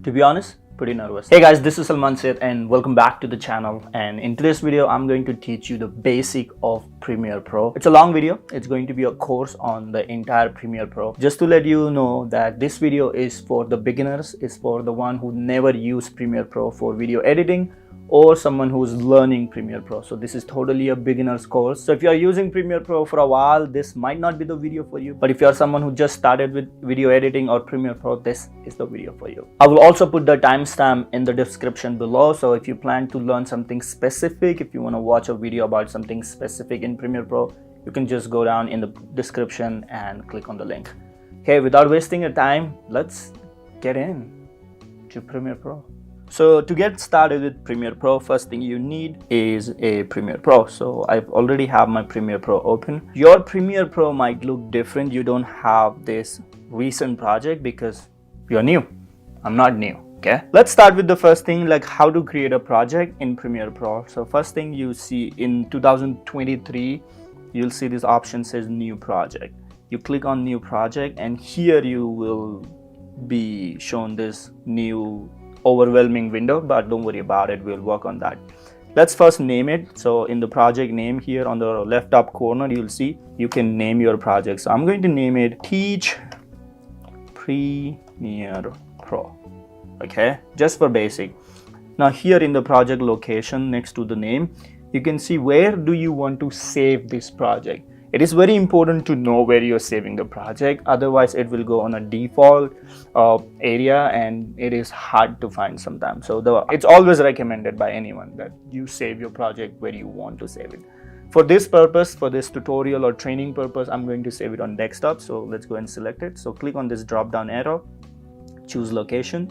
To be honest, pretty nervous. Hey guys, this is Salman Seth and welcome back to the channel. And in today's video, I'm going to teach you the basic of Premiere Pro. It's a long video. It's going to be a course on the entire Premiere Pro. Just to let you know that this video is for the beginners. It's for the one who never used Premiere Pro for video editing, or someone who's learning Premiere Pro. So this is totally a beginner's course. So if you're using Premiere Pro for a while, this might not be the video for you. But if you're someone who just started with video editing or Premiere Pro, this is the video for you. I will also put the timestamp in the description below. So if you plan to learn something specific, if you want to watch a video about something specific in Premiere Pro, you can just go down in the description and click on the link. Okay, without wasting your time, let's get in to Premiere Pro. So to get started with Premiere Pro, first thing you need is a Premiere Pro. So I already have my Premiere Pro open. Your Premiere Pro might look different. You don't have this recent project because you're new. I'm not new. Okay, let's start with the first thing, like how to create a project in Premiere Pro. So first thing you see in 2023, you'll see this option says new project. You click on new project and here you will be shown this new overwhelming window, but don't worry about it, we'll work on that. Let's first name it. So in the project name here on the left top corner, you'll see you can name your project. So I'm going to name it Teach Premiere Pro. Okay, just for basic. Now here in the project location next to the name, you can see where do you want to save this project. It is very important to know where you're saving the project, otherwise it will go on a default area and it is hard to find sometimes. So it's always recommended by anyone that you save your project where you want to save it. For this purpose, for this tutorial or training purpose, I'm going to save it on desktop. So let's go and select it. So click on this drop down arrow, choose location.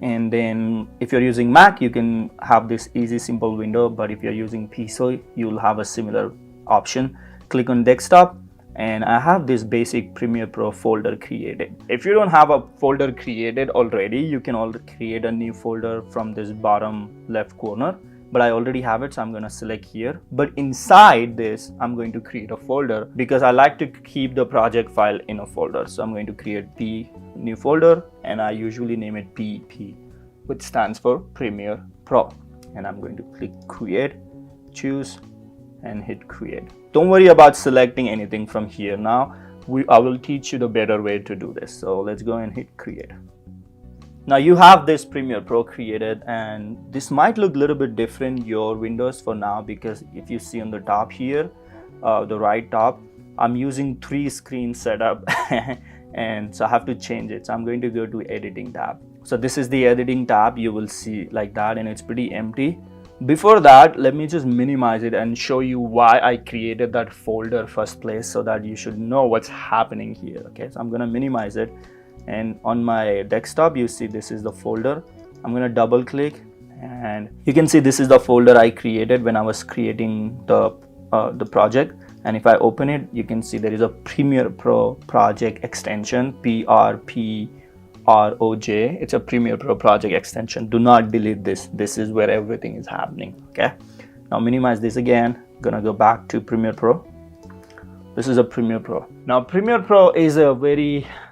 And then if you're using Mac, you can have this easy simple window, but if you're using PC, you'll have a similar option. Click on desktop and I have this basic Premiere Pro folder created. If you don't have a folder created already, you can also create a new folder from this bottom left corner, but I already have it, so I'm going to select here. But inside this, I'm going to create a folder because I like to keep the project file in a folder. So I'm going to create the new folder and I usually name it PP, which stands for Premiere Pro. And I'm going to click create, choose and hit create. Don't worry about selecting anything from here. Now I will teach you the better way to do this. So let's go and hit create. Now you have this Premiere Pro created, and this might look a little bit different your windows for now, because if you see on the top here, the right top, I'm using 3 screen setup and so I have to change it. So I'm going to go to editing tab. So this is the editing tab, you will see like that, and it's pretty empty. Before that, let me just minimize it and show you why I created that folder first place, so that you should know what's happening here. Okay, so I'm gonna minimize it, and on my desktop you see this is the folder. I'm gonna double click and you can see this is the folder I created when I was creating the project. And if I open it, you can see there is a Premiere Pro project extension, PRP ROJ. It's a Premiere Pro project extension. Do not delete this. This is where everything is happening. Okay, now minimize this again. Gonna go back to Premiere Pro. This is a Premiere Pro. Now Premiere Pro is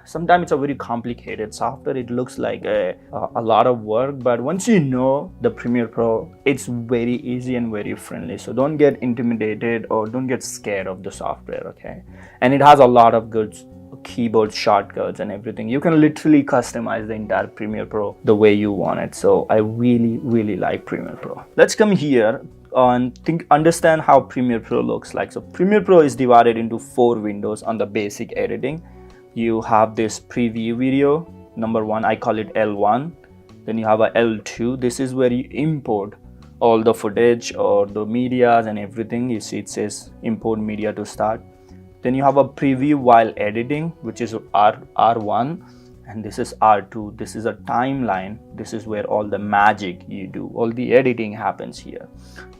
sometimes it's a very complicated software. It looks like a lot of work, but once you know the Premiere Pro, it's very easy and very friendly. So don't get intimidated or don't get scared of the software. Okay, and it has a lot of good keyboard shortcuts and everything. You can literally customize the entire Premiere Pro the way you want it. So I really like Premiere Pro. Let's come here and understand how Premiere Pro looks like. So Premiere Pro is divided into 4 windows on the basic editing. You have this preview video, number 1, I call it L1. Then you have a L2. This is where you import all the footage or the medias and everything. You see it says import media to start. Then you have a preview while editing, which is R1, and this is R2. This is a timeline. This is where all the magic you do, all the editing happens here.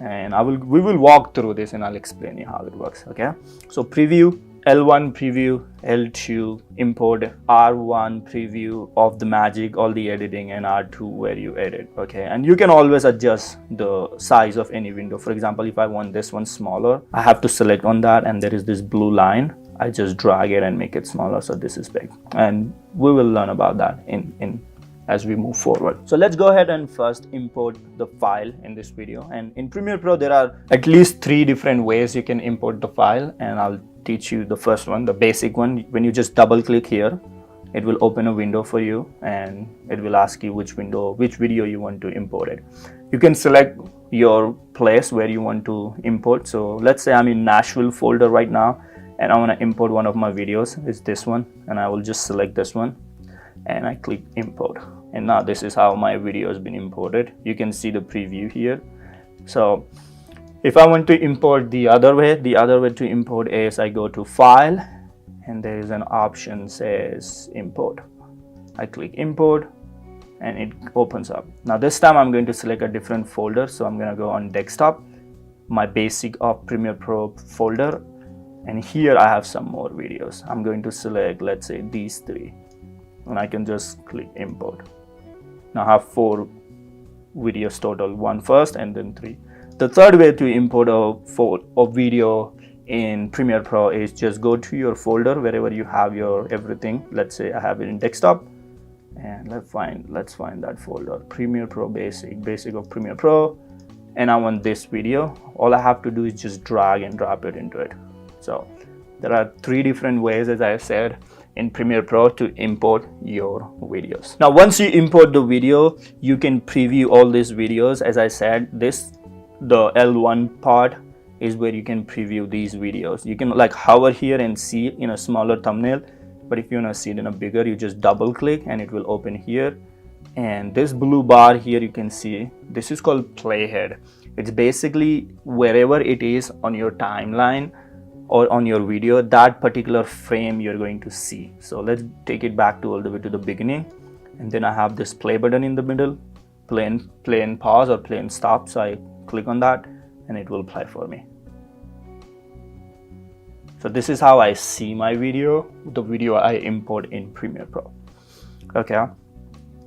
And we will walk through this and I'll explain you how it works. Okay, so preview, L1 preview, L2 import, R1 preview of the magic, all the editing, and R2 where you edit. Okay, and you can always adjust the size of any window. For example, if I want this one smaller, I have to select on that, and there is this blue line. I just drag it and make it smaller, so this is big, and we will learn about that in as we move forward. So let's go ahead and first import the file in this video. And in Premiere Pro, there are at least 3 different ways you can import the file, and I'll teach you the first one, the basic one. When you just double click here, it will open a window for you and it will ask you which video you want to import it. You can select your place where you want to import. So let's say I'm in Nashville folder right now and I want to import one of my videos. It's this one, and I will just select this one and I click import. And now this is how my video has been imported. You can see the preview here. So if I want to import the other way to import is I go to file and there is an option says import. I click import and it opens up. Now this time I'm going to select a different folder. So I'm going to go on desktop, my basic of Premiere Pro folder, and here I have some more videos. I'm going to select, let's say, these 3, and I can just click import. Now I have 4 videos total, 1 first and then 3. The third way to import a video in Premiere Pro is just go to your folder wherever you have your everything. Let's say I have it in desktop, and let's find that folder, Premiere Pro basic of Premiere Pro, and I want this video. All I have to do is just drag and drop it into it. So there are 3 different ways, as I said, in Premiere Pro to import your videos. Now once you import the video, you can preview all these videos. As I said, the L1 part is where you can preview these videos. You can like hover here and see in a smaller thumbnail, but if you want to see it in a bigger, you just double click and it will open here. And this blue bar here, you can see this is called playhead. It's basically wherever it is on your timeline or on your video, that particular frame you're going to see. So let's take it back to all the way to the beginning, and then I have this play button in the middle, play and pause or play and stop. So I click on that and it will play for me. So this is how I see my video, the video I import in Premiere Pro. Okay,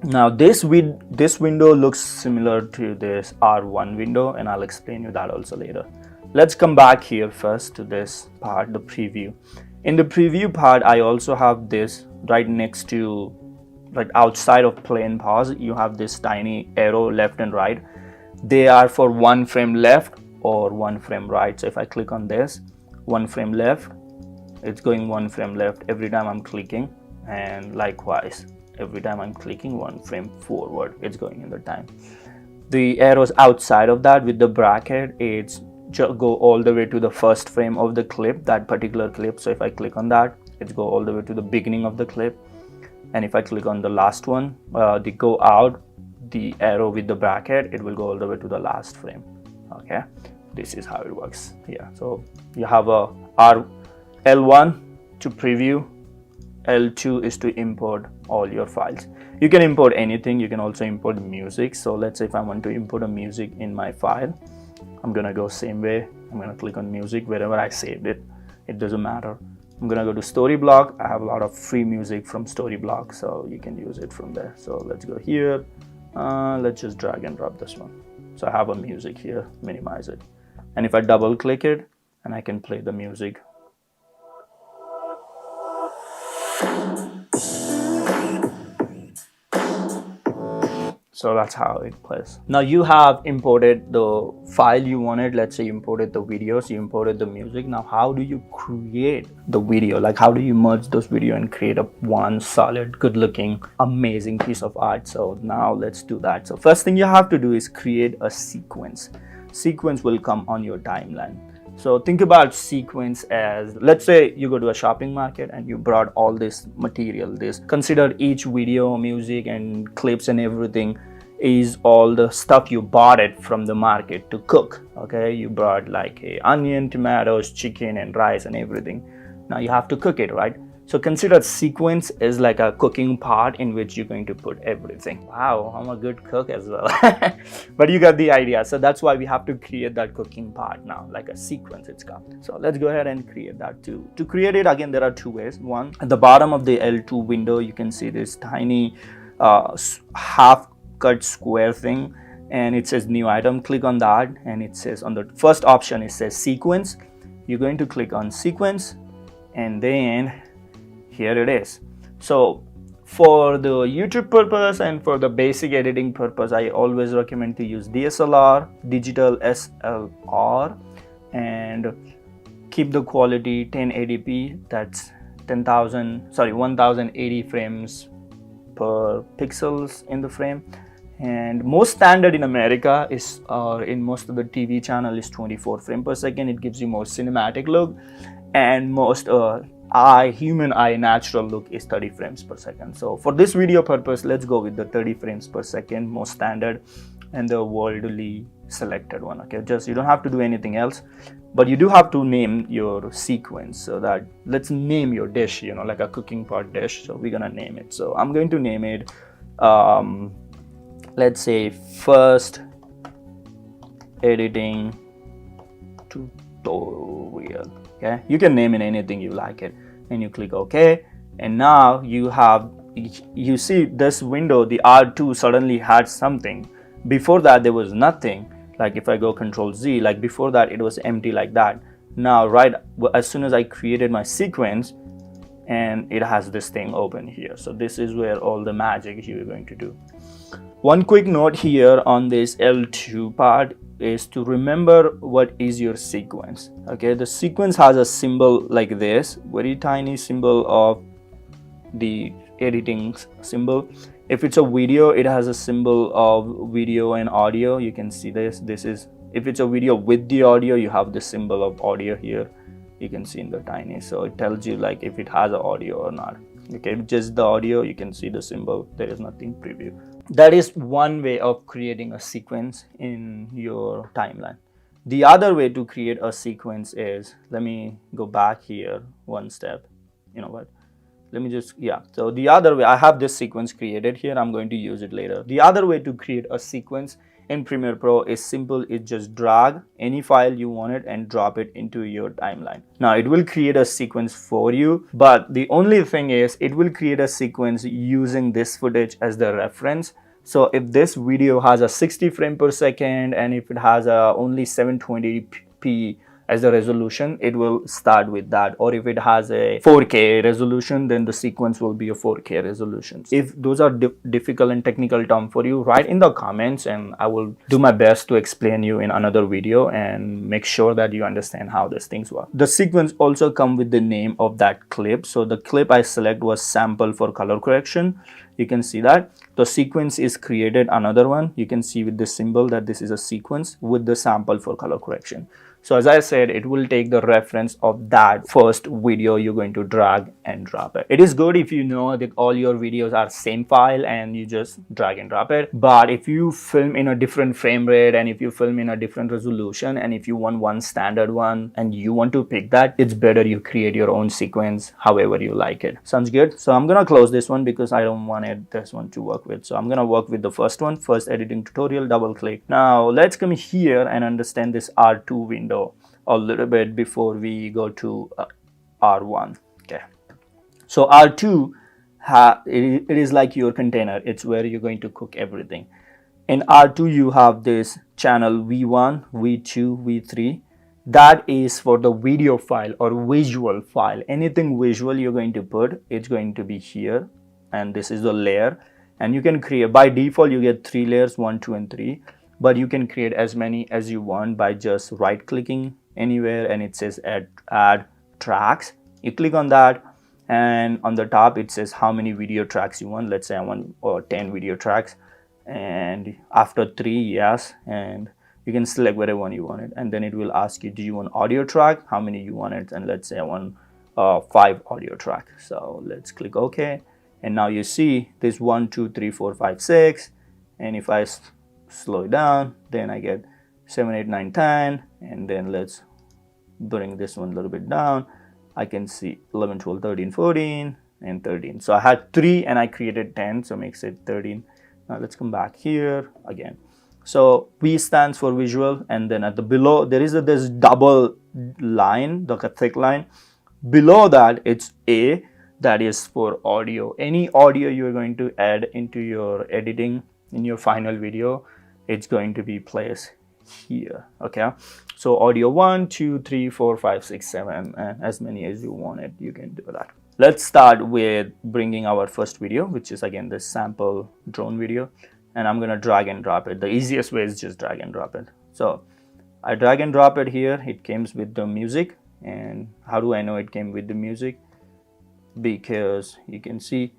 now this window looks similar to this R1 window, and I'll explain you that also later. Let's come back here first to this part, the preview. In the preview part, I also have this right next to, like outside of play and pause, you have this tiny arrow left and right. They are for 1 frame left or 1 frame right. So if I click on this, 1 frame left, it's going 1 frame left every time I'm clicking, and likewise every time I'm clicking 1 frame forward, it's going in the time. The arrows outside of that with the bracket, it's go all the way to the first frame of the clip, that particular clip. So if I click on that, it's go all the way to the beginning of the clip, and if I click on the last one, the go out, the arrow with the bracket, it will go all the way to the last frame. Okay, this is how it works here. So you have a L1 to preview, L2 is to import all your files. You can import anything. You can also import music. So let's say if I want to import a music in my file, I'm gonna go same way. I'm gonna click on music wherever I saved it. It doesn't matter. I'm gonna go to Storyblock. I have a lot of free music from Storyblock, so you can use it from there. So let's go here. Let's just drag and drop this one. So I have a music here, minimize it. And if I double click it, and I can play the music. So that's how it plays. Now you have imported the file you wanted. Let's say you imported the videos, you imported the music. Now how do you create the video? Like how do you merge those video and create a one solid, good looking, amazing piece of art? So now let's do that. So first thing you have to do is create a sequence. Sequence will come on your timeline. So think about sequence as, let's say you go to a shopping market and you brought all this material. Consider each video, music and clips and everything is all the stuff you bought it from the market to cook. Okay, you brought like onion, tomatoes, chicken and rice and everything. Now you have to cook it, right? So consider sequence is like a cooking part in which you're going to put everything. Wow, I'm a good cook as well. But you got the idea. So that's why we have to create that cooking part now, like a sequence it's called. So let's go ahead and create that too. To create it, again, there are two ways. One, at the bottom of the L2 window, you can see this tiny half cut square thing, and it says new item. Click on that, and it says on the first option, it says sequence. You're going to click on sequence, and then here it is. So For the YouTube purpose and for the basic editing purpose, I always recommend to use DSLR, digital SLR, and keep the quality 1080p. That's 1080 frames per pixels in the frame. And most standard in America is, or in most of the TV channel, is 24 frames per second. It gives you more cinematic look, and most human eye natural look is 30 frames per second. So for this video purpose, let's go with the 30 frames per second, most standard, and the worldly selected one. Okay, just you don't have to do anything else, but you do have to name your sequence. So that, let's name your dish, you know, like a cooking pot dish. So we're gonna name it. So I'm going to name it, let's say, first editing tutorial. Okay, you can name it anything you like it, and you click OK. And now you see this window, the R2 suddenly had something. Before that there was nothing. Like if I go Control Z, like before that it was empty like that. Now right as soon as I created my sequence, and it has this thing open here. So this is where all the magic you're going to do. One quick note here on this L2 part is to remember what is your sequence. Okay, the sequence has a symbol like this, very tiny symbol of the editing symbol. If it's a video, it has a symbol of video and audio. You can see this. This is, if it's a video with the audio, you have the symbol of audio here. You can see in the tiny, so it tells you like if it has an audio or not. Okay, just the audio, you can see the symbol. There is nothing preview. That is one way of creating a sequence in your timeline. The other way to create a sequence is, let me go back here one step. You know what? Let me just, yeah. So the other way, I have this sequence created here. I'm going to use it later. The other way to create a sequence in Premiere Pro is simple. It just drag any file you want it and drop it into your timeline. Now it will create a sequence for you, but the only thing is it will create a sequence using this footage as the reference. So if this video has a 60 frame per second, and if it has a only 720p as the resolution, it will start with that. Or if it has a 4K resolution, then the sequence will be a 4K resolution. If those are difficult and technical terms for you, write in the comments and I will do my best to explain you in another video and make sure that you understand how these things work. The sequence also come with the name of that clip. So the clip I select was sample for color correction. You can see that the sequence is created, another one. You can see with this symbol that this is a sequence with the sample for color correction. So as I said, it will take the reference of that first video you're going to drag and drop it. It is good if you know that all your videos are same file and you just drag and drop it. But if you film in a different frame rate, and if you film in a different resolution, and if you want one standard one and you want to pick that, it's better you create your own sequence however you like it. Sounds good? So I'm gonna close this one because I don't want this one to work with. So I'm gonna work with the first one, first editing tutorial, double click. Now let's come here and understand this R2 window a little bit before we go to R1. Okay, so R2 it is like your container. It's where you're going to cook everything. In R2 you have this channel V1, V2, V3. That is for the video file or visual file. Anything visual you're going to put, it's going to be here, and this is the layer. And you can create, by default you get 3 layers, 1, 2 and 3, but you can create as many as you want by just right clicking anywhere, and it says add tracks. You click on that, and on the top it says how many video tracks you want. Let's say I want 10 video tracks, and after 3, yes, and you can select whatever one you want it, and then it will ask you, do you want audio track, how many you want it, and let's say I want 5 audio track. So let's click OK, and now you see this 1, 2, 3, 4, 5, 6, and if I slow it down, then I get 7, 8, 9, 10, and then let's bring this one a little bit down. I can see 11, 12, 13, 14 and 13. So I had 3 and I created 10, so makes it 13. Now let's come back here again. So V stands for visual, and then at the below there is this double line, the thick line. Below that it's A, that is for audio. Any audio you're going to add into your editing in your final video, it's going to be placed here. Okay, so audio 1, 2, 3, 4, 5, 6, 7, and as many as you want it, you can do that. let's start with bringing our first video, which is again this sample drone video, and I'm gonna drag and drop it. The easiest way is just drag and drop it. So I drag and drop it here. It comes with the music. And how do I know it came with the music? Because you can see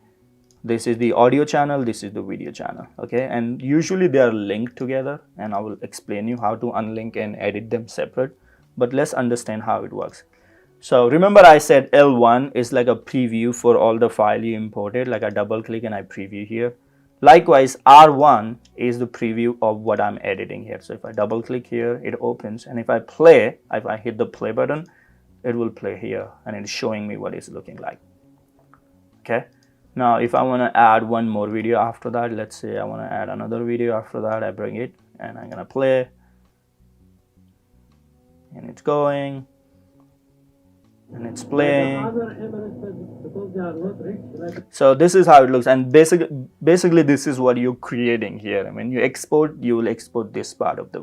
this is the audio channel, this is the video channel, okay? And usually they are linked together, and I will explain you how to unlink and edit them separate, but let's understand how it works. So remember I said L1 is like a preview for all the file you imported, like I double click and I preview here. Likewise, R1 is the preview of what I'm editing here. So if I double click here, it opens, and if I hit the play button, it will play here, and it's showing me what it's looking like. Okay, now if I want to add one more video after that, let's say I want to add another video after that, I bring it and I'm gonna play, and it's going and it's playing. So this is how it looks, and basically this is what you're creating here. And when you export, you will export this part of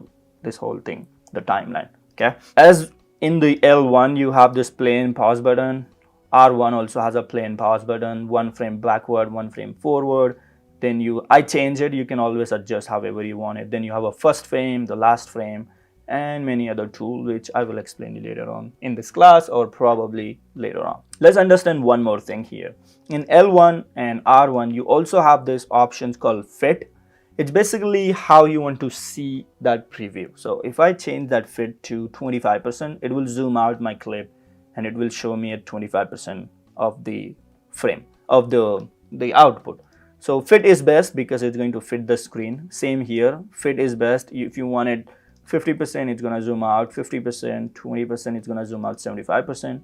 this whole thing, the timeline. Okay, as in the L1 you have this play and pause button. R1 also has a play and pause button, 1 frame backward, 1 frame forward. Then I change it, you can always adjust however you want it. Then you have a first frame, the last frame, and many other tools, which I will explain you later on in this class or probably later on. Let's understand one more thing here. In L1 and R1, you also have this options called fit. It's basically how you want to see that preview. So if I change that fit to 25%, it will zoom out my clip and it will show me at 25% of the frame of the output. So fit is best because it's going to fit the screen. Same here, fit is best. If you want it 50%, it's gonna zoom out 50%, 20%, it's gonna zoom out 75%.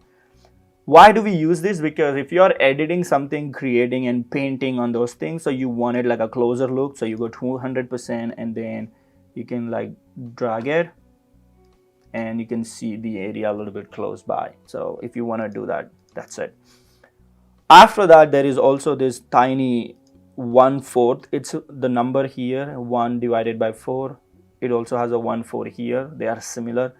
Why do we use this? Because if you're editing something, creating and painting on those things, so you want it like a closer look, so you go 200% and then you can like drag it and you can see the area a little bit close by. So if you want to do that, that's it. After that, there is also this tiny 1/4. It's the number here, 1 divided by 4. It also has a 1/4 here. They are similar.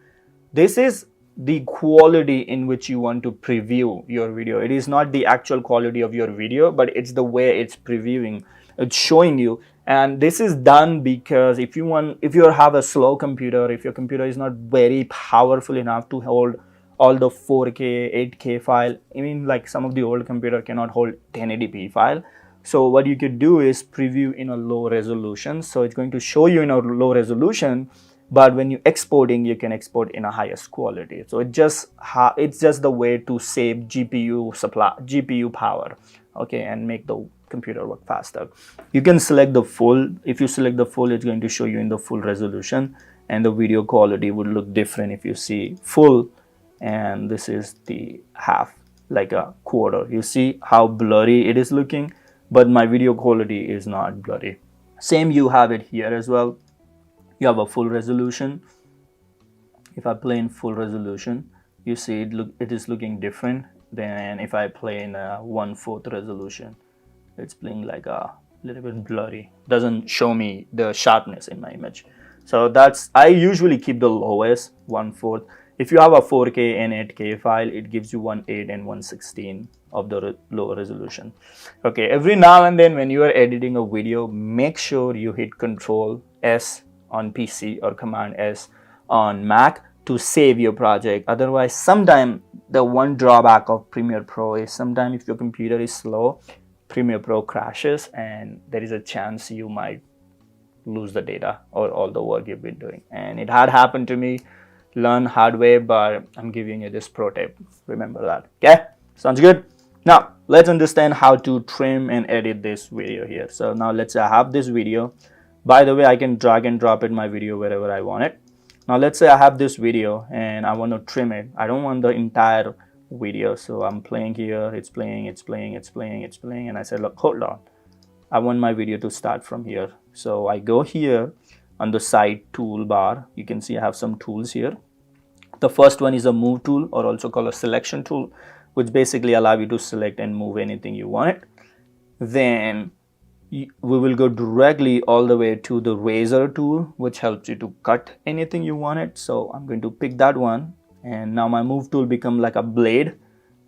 This is the quality in which you want to preview your video. It is not the actual quality of your video, but it's the way it's previewing, it's showing you. And this is done because if you have a slow computer, if your computer is not very powerful enough to hold all the 4K, 8K file, I mean like some of the old computer cannot hold 1080p file. So what you could do is preview in a low resolution. So it's going to show you in a low resolution, but when you exporting, you can export in a highest quality. So it's just the way to save GPU power, okay, and make the computer work faster. You can select the full. If you select the full, it's going to show you in the full resolution, and the video quality would look different if you see full, and this is the half, like a quarter. You see how blurry it is looking, but my video quality is not blurry. Same, you have it here as well. You have a full resolution. If I play in full resolution, you see it is looking different than if I play in a 1/4 resolution. It's playing like a little bit blurry, doesn't show me the sharpness in my image. So I usually keep the lowest 1/4. If you have a 4K and 8K file, it gives you 1/8 and 1/16 of the low resolution. Okay, every now and then when you are editing a video, make sure you hit Control S on PC or Command S on Mac to save your project. Otherwise, sometimes the one drawback of Premiere Pro is sometimes if your computer is slow, Premiere Pro crashes and there is a chance you might lose the data or all the work you've been doing. And it had happened to me, learn hard way, but I'm giving you this pro tip. Remember that, okay? Sounds good? Now, let's understand how to trim and edit this video here. So now let's say I have this video. By the way, I can drag and drop in my video wherever I want it. Now let's say I have this video and I want to trim it. I don't want the entire video, so I'm playing here, it's playing, and I said, look, hold on, I want my video to start from here. So I go here on the side toolbar. You can see I have some tools here. The first one is a move tool, or also called a selection tool, which basically allow you to select and move anything you want it. Then we will go directly all the way to the razor tool, which helps you to cut anything you want it. So I'm going to pick that one, and now my move tool become like a blade,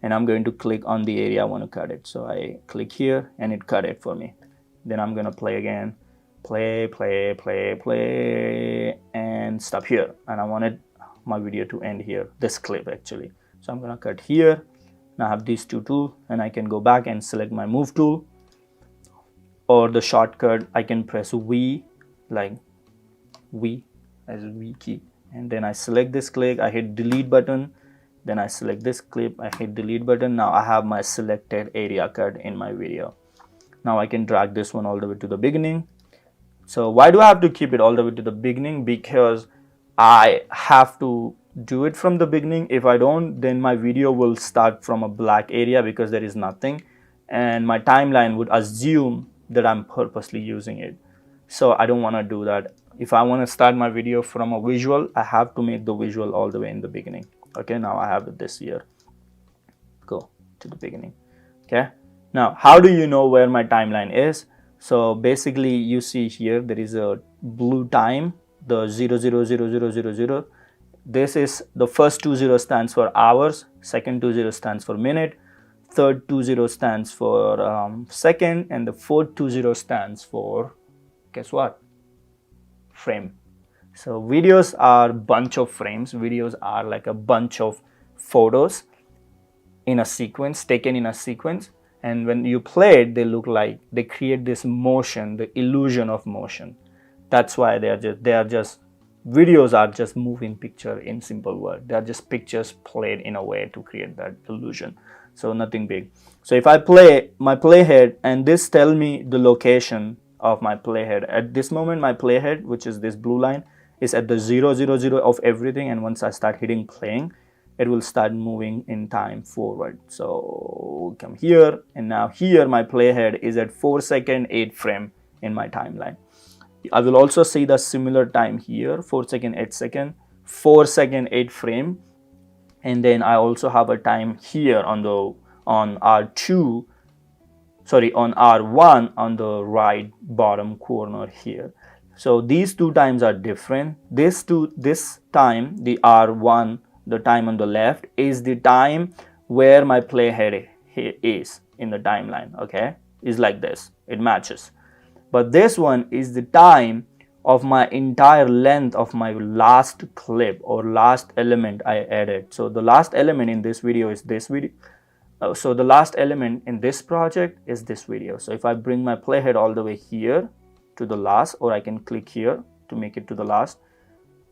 and I'm going to click on the area I want to cut it. So I click here and it cut it for me. Then I'm gonna play again, play, and stop here. And I wanted my video to end here, this clip actually. So I'm gonna cut here. Now I have these two tools, and I can go back and select my move tool, or the shortcut I can press V, like V as a V key, and then I select this clip, I hit delete button, then I select this clip, I hit delete button. Now I have my selected area cut in my video. Now I can drag this one all the way to the beginning. So why do I have to keep it all the way to the beginning? Because I have to do it from the beginning. If I don't, then my video will start from a black area because there is nothing, and my timeline would assume that I'm purposely using it. So I don't want to do that. If I want to start my video from a visual, I have to make the visual all the way in the beginning. Okay, now I have this here. Go to the beginning. Okay, now how do you know where my timeline is? So basically you see here there is a blue time, the 000000. This is the first 20 stands for hours, second 20 stands for minute, third 20 stands for second, and the fourth 20 stands for, guess what? Frame. So videos are bunch of frames. Videos are like a bunch of photos in a sequence, taken in a sequence, and when you play it, they look like, they create this motion, the illusion of motion. That's why videos are just moving picture in simple word. They are just pictures played in a way to create that illusion. So nothing big. So if I play my playhead and this tell me the location of my playhead, at this moment my playhead, which is this blue line, is at the 000 of everything, and once I start hitting playing, it will start moving in time forward. So come here, and now here my playhead is at 4 second 8 frame in my timeline. I will also see the similar time here, 4 second 8 second, 4 second 8 frame, and then I also have a time here on R1 on the right bottom corner here. So these two times are different. This time, the R1, the time on the left, is the time where my playhead is in the timeline. Okay, is like this, it matches. But this one is the time of my entire length of my last clip or last element I added. So the last element in this video is this video. So the last element in this project is this video. So if I bring my playhead all the way here to the last, or I can click here to make it to the last,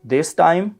this time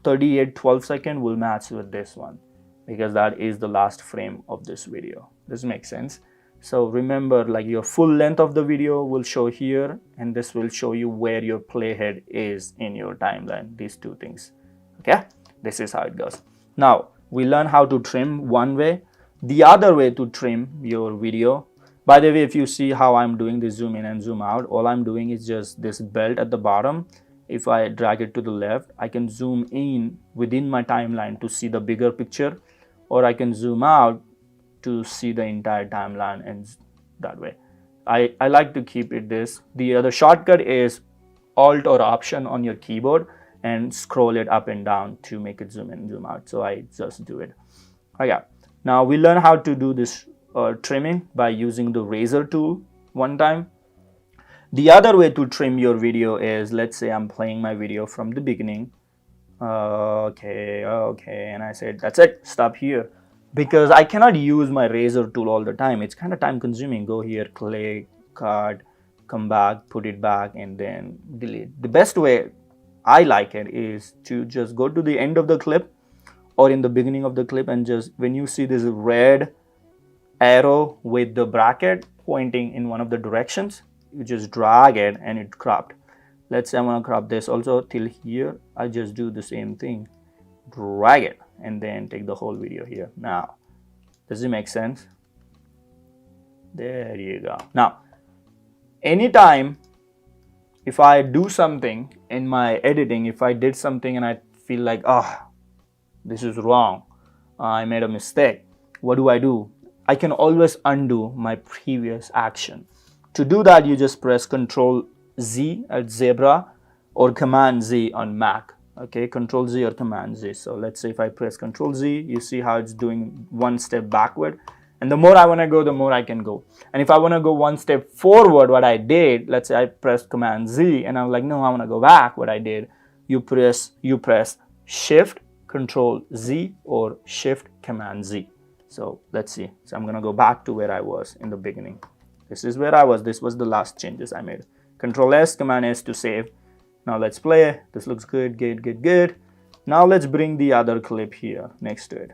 38:12 second will match with this one, because that is the last frame of this video. This makes sense. So remember, like, your full length of the video will show here, and this will show you where your playhead is in your timeline, these two things. Okay, this is how it goes. Now we learn how to trim one way. The other way to trim your video, by the way, if you see how I'm doing this zoom in and zoom out, all I'm doing is just this belt at the bottom. If I drag it to the left, I can zoom in within my timeline to see the bigger picture, or I can zoom out to see the entire timeline, and that way. I like to keep it this. The other shortcut is Alt or Option on your keyboard and scroll it up and down to make it zoom in and zoom out. So I just do it. Okay, now we learn how to do this trimming by using the razor tool one time. The other way to trim your video is, let's say I'm playing my video from the beginning. Okay, and I said, that's it, stop here. Because I cannot use my razor tool all the time. It's kind of time consuming. Go here, click, cut, come back, put it back, and then delete. The best way I like it is to just go to the end of the clip or in the beginning of the clip, and just when you see this red arrow with the bracket pointing in one of the directions, you just drag it and it cropped. Let's say I want to crop this also till here. I just do the same thing, drag it, and then take the whole video here. Now, does it make sense? There you go. Now, anytime if I do something in my editing, if I did something and I feel like, oh, this is wrong, I made a mistake, what do? I can always undo my previous action. To do that, you just press Ctrl Z at Zebra or Command Z on Mac. Okay, Control Z or Command Z. So let's say if I press Control Z, you see how it's doing one step backward. And the more I want to go, the more I can go. And if I want to go one step forward, what I did, let's say I pressed Command Z and I'm like, no, I want to go back. What I did, you press Shift, Control Z or Shift, Command Z. So let's see. So I'm going to go back to where I was in the beginning. This is where I was. This was the last changes I made. Control S, Command S to save. Now let's play. This looks good, good. Now let's bring the other clip here next to it.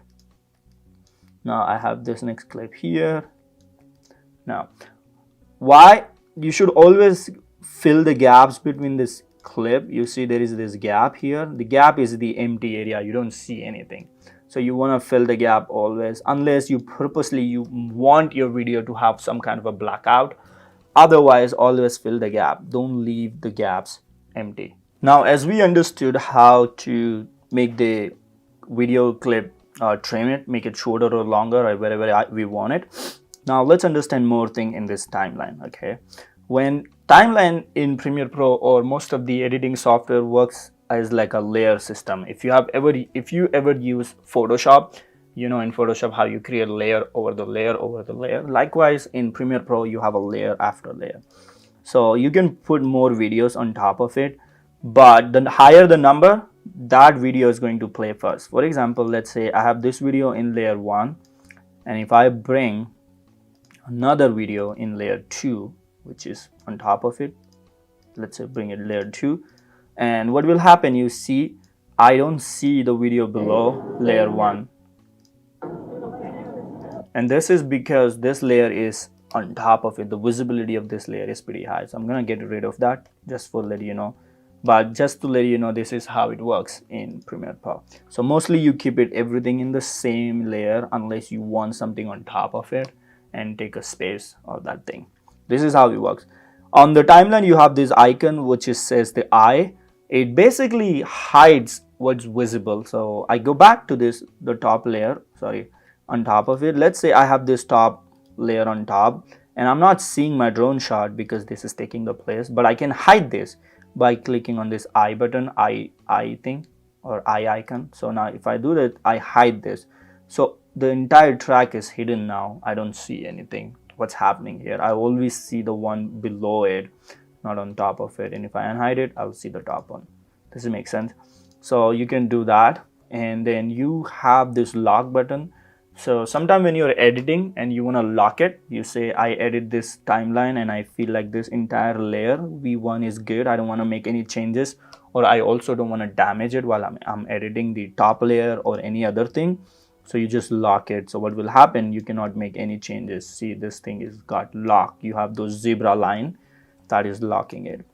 Now I have this next clip here. Now, why you should always fill the gaps between this clip. You see there is this gap here. The gap is the empty area. You don't see anything. So you want to fill the gap always, unless you purposely want your video to have some kind of a blackout. Otherwise, always fill the gap. Don't leave the gaps empty. Now, as we understood how to make the video clip, trim it, make it shorter or longer or wherever we want it. Now let's understand more thing in this timeline. Okay, when timeline in Premiere Pro or most of the editing software works as like a layer system. If you ever use Photoshop, you know in Photoshop how you create layer over the layer over the layer. Likewise in Premiere Pro you have a layer after layer. So you can put more videos on top of it, but the higher the number, that video is going to play first. For example, let's say I have this video in layer 1, and if I bring another video in layer 2, which is on top of it, let's say bring it layer 2, and what will happen, you see I don't see the video below layer 1, and this is because this layer is on top of it. The visibility of this layer is pretty high, so I'm gonna get rid of that just for let you know. But just to let you know, this is how it works in Premiere Pro. So mostly you keep it everything in the same layer unless you want something on top of it and take a space of that thing. This is how it works. On the timeline you have this icon which says the eye. It basically hides what's visible. So I go back to the top layer, on top of it. Let's say I have this top layer on top and I'm not seeing my drone shot because this is taking the place, but I can hide this by clicking on this eye button, eye thing or eye icon. So now if I do that, I hide this. So the entire track is hidden now. I don't see anything. What's happening here? I always see the one below it, not on top of it. And if I unhide it, I'll see the top one. Does it make sense? So you can do that. And then you have this lock button. So sometime when you're editing and you want to lock it, you say I edit this timeline and I feel like this entire layer V1 is good. I don't want to make any changes, or I also don't want to damage it while I'm editing the top layer or any other thing. So you just lock it. So what will happen, you cannot make any changes. See, this thing is got locked. You have those zebra line that is locking it.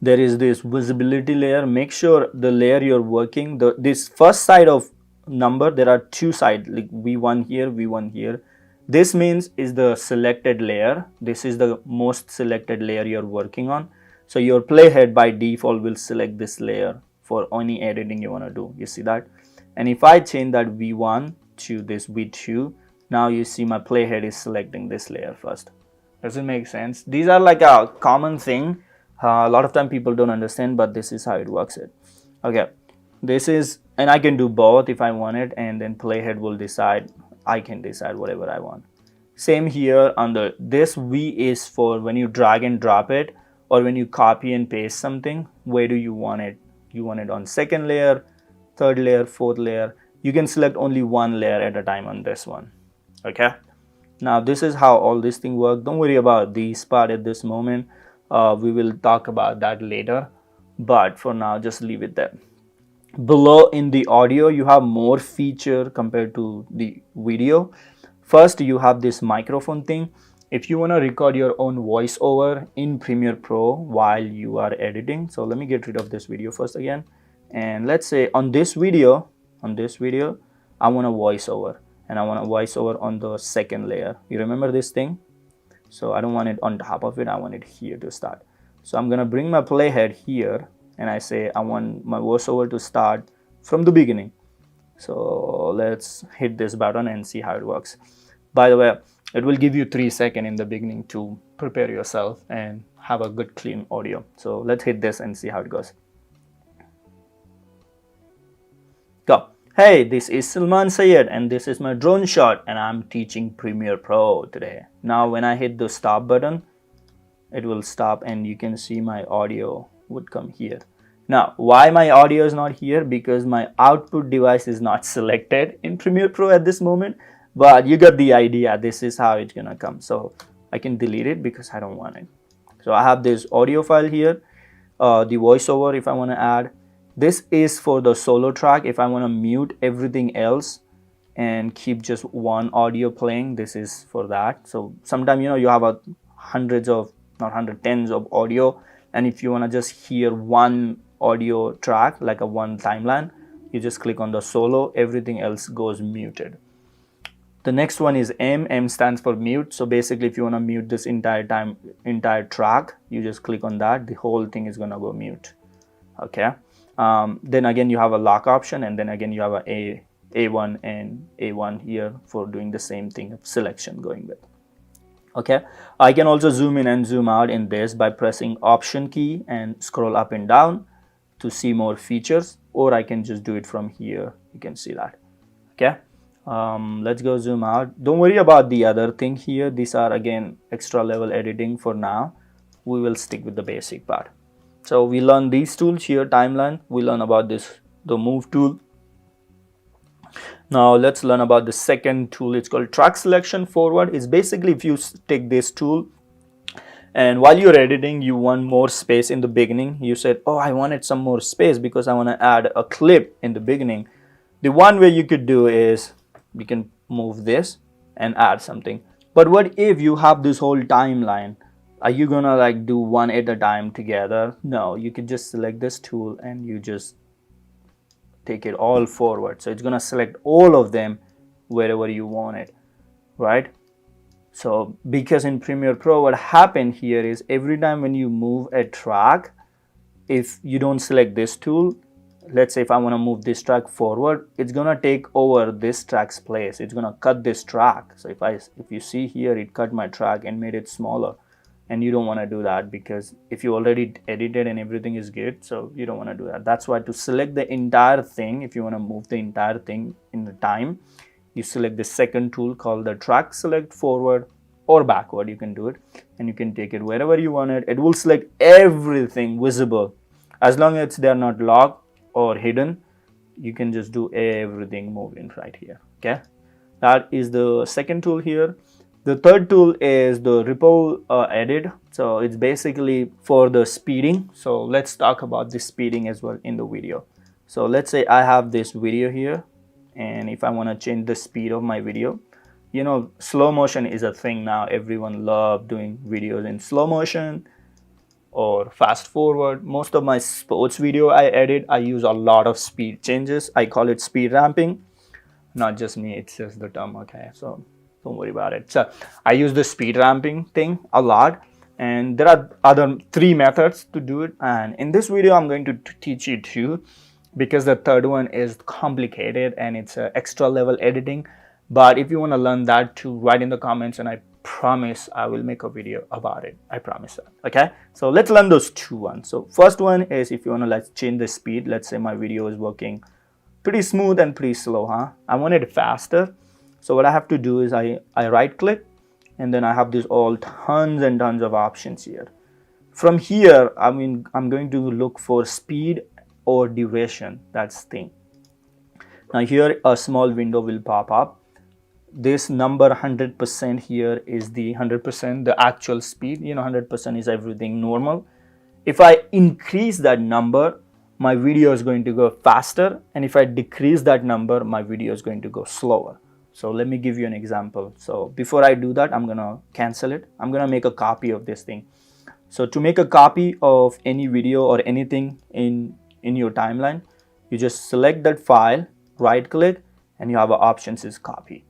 There is this visibility layer. Make sure the layer you're working, this first side of number, there are two sides, like V1 here, V1 here. This means is the selected layer. This is the most selected layer you're working on. So your playhead by default will select this layer for any editing you want to do. You see that? And if I change that V1 to this V2, now you see my playhead is selecting this layer first. Does it make sense? These are like a common thing. A lot of time people don't understand, but this is how it works. Okay, this is, and I can do both if I want it, and then playhead will decide. I can decide whatever I want. Same here on this V is for when you drag and drop it, or when you copy and paste something. Where do you want it? You want it on second layer, third layer, fourth layer. You can select only one layer at a time on this one. Okay, now this is how all this thing works. Don't worry about this part at this moment. We will talk about that later, but for now just leave it there. Below in the audio you have more feature compared to the video. First you have this microphone thing. If you want to record your own voiceover in Premiere Pro while you are editing, so let me get rid of this video first again, and let's say on this video I want a voiceover, and I want a voiceover on the second layer. You remember this thing? So I don't want it on top of it, I want it here to start. So I'm gonna bring my playhead here and I say I want my voiceover to start from the beginning. So let's hit this button and see how it works. By the way, it will give you 3 seconds in the beginning to prepare yourself and have a good clean audio. So let's hit this and see how it goes. Go. Hey, this is Salman Sayed and this is my drone shot and I'm teaching Premiere Pro today. Now when I hit the stop button, it will stop and you can see my audio would come here. Now, why my audio is not here? Because my output device is not selected in Premiere Pro at this moment, but you got the idea. This is how it's gonna come. So I can delete it because I don't want it. So I have this audio file here, the voiceover if I want to add. This is for the solo track. If I want to mute everything else and keep just one audio playing, this is for that. So sometimes, you know, you have hundreds of, not hundred, tens of audio, and if you want to just hear one audio track, like a one timeline, you just click on the solo, everything else goes muted. The next one is M. M stands for mute. So basically, if you want to mute this entire track, you just click on that. The whole thing is gonna go mute. Okay. Then again, you have a lock option, and then again you have a A1 and A1 here for doing the same thing of selection going with. Okay. I can also zoom in and zoom out in this by pressing Option key and scroll up and down to see more features, or I can just do it from here. You can see that. Okay. Let's go zoom out. Don't worry about the other thing here. These are again extra level editing for now. We will stick with the basic part. So we learn these tools here, timeline. We learn about this, the move tool. Now let's learn about the second tool. It's called track selection forward. It's basically if you take this tool and while you're editing, you want more space in the beginning. You said, oh, I wanted some more space because I want to add a clip in the beginning. The one way you could do is you can move this and add something. But what if you have this whole timeline? Are you gonna like do one at a time together? No, you can just select this tool and you just take it all forward. So it's gonna select all of them wherever you want it, right? So because in Premiere Pro, what happened here is every time when you move a track, if you don't select this tool, let's say if I want to move this track forward, it's gonna take over this track's place. It's gonna cut this track. So if you see here, it cut my track and made it smaller, and you don't want to do that because if you already edited and everything is good, so you don't want to do that. That's why to select the entire thing, if you want to move the entire thing in the time, you select the second tool called the track select forward or backward. You can do it and you can take it wherever you want it. It will select everything visible as long as they're not locked or hidden. You can just do everything moving right here. Okay, that is the second tool here. The third tool is the ripple edit. So it's basically for the speeding. So let's talk about the speeding as well in the video. So let's say I have this video here, and if I want to change the speed of my video, you know, slow motion is a thing now. Everyone loves doing videos in slow motion or fast forward. Most of my sports video I edit, I use a lot of speed changes. I call it speed ramping. Not just me, it's just the term. Okay, so don't worry about it. So I use the speed ramping thing a lot, and there are other 3 methods to do it, and in this video I'm going to teach you 2 because the third one is complicated and it's extra level editing. But if you want to learn that too, write in the comments and I promise I will make a video about it. I promise that. Okay, so let's learn those 2 ones. So first one is if you want to let's change the speed. Let's say my video is working pretty smooth and pretty slow, huh? I want it faster. So what I have to do is I right click, and then I have these all tons and tons of options here. From here, I'm going to look for speed or duration. That's the thing. Now here a small window will pop up. This number 100% here is the 100%, the actual speed. You know, 100% is everything normal. If I increase that number, my video is going to go faster, and if I decrease that number, my video is going to go slower. So let me give you an example. So before I do that, I'm gonna cancel it. I'm gonna make a copy of this thing. So to make a copy of any video or anything in your timeline, you just select that file, right click, and you have a options is copy.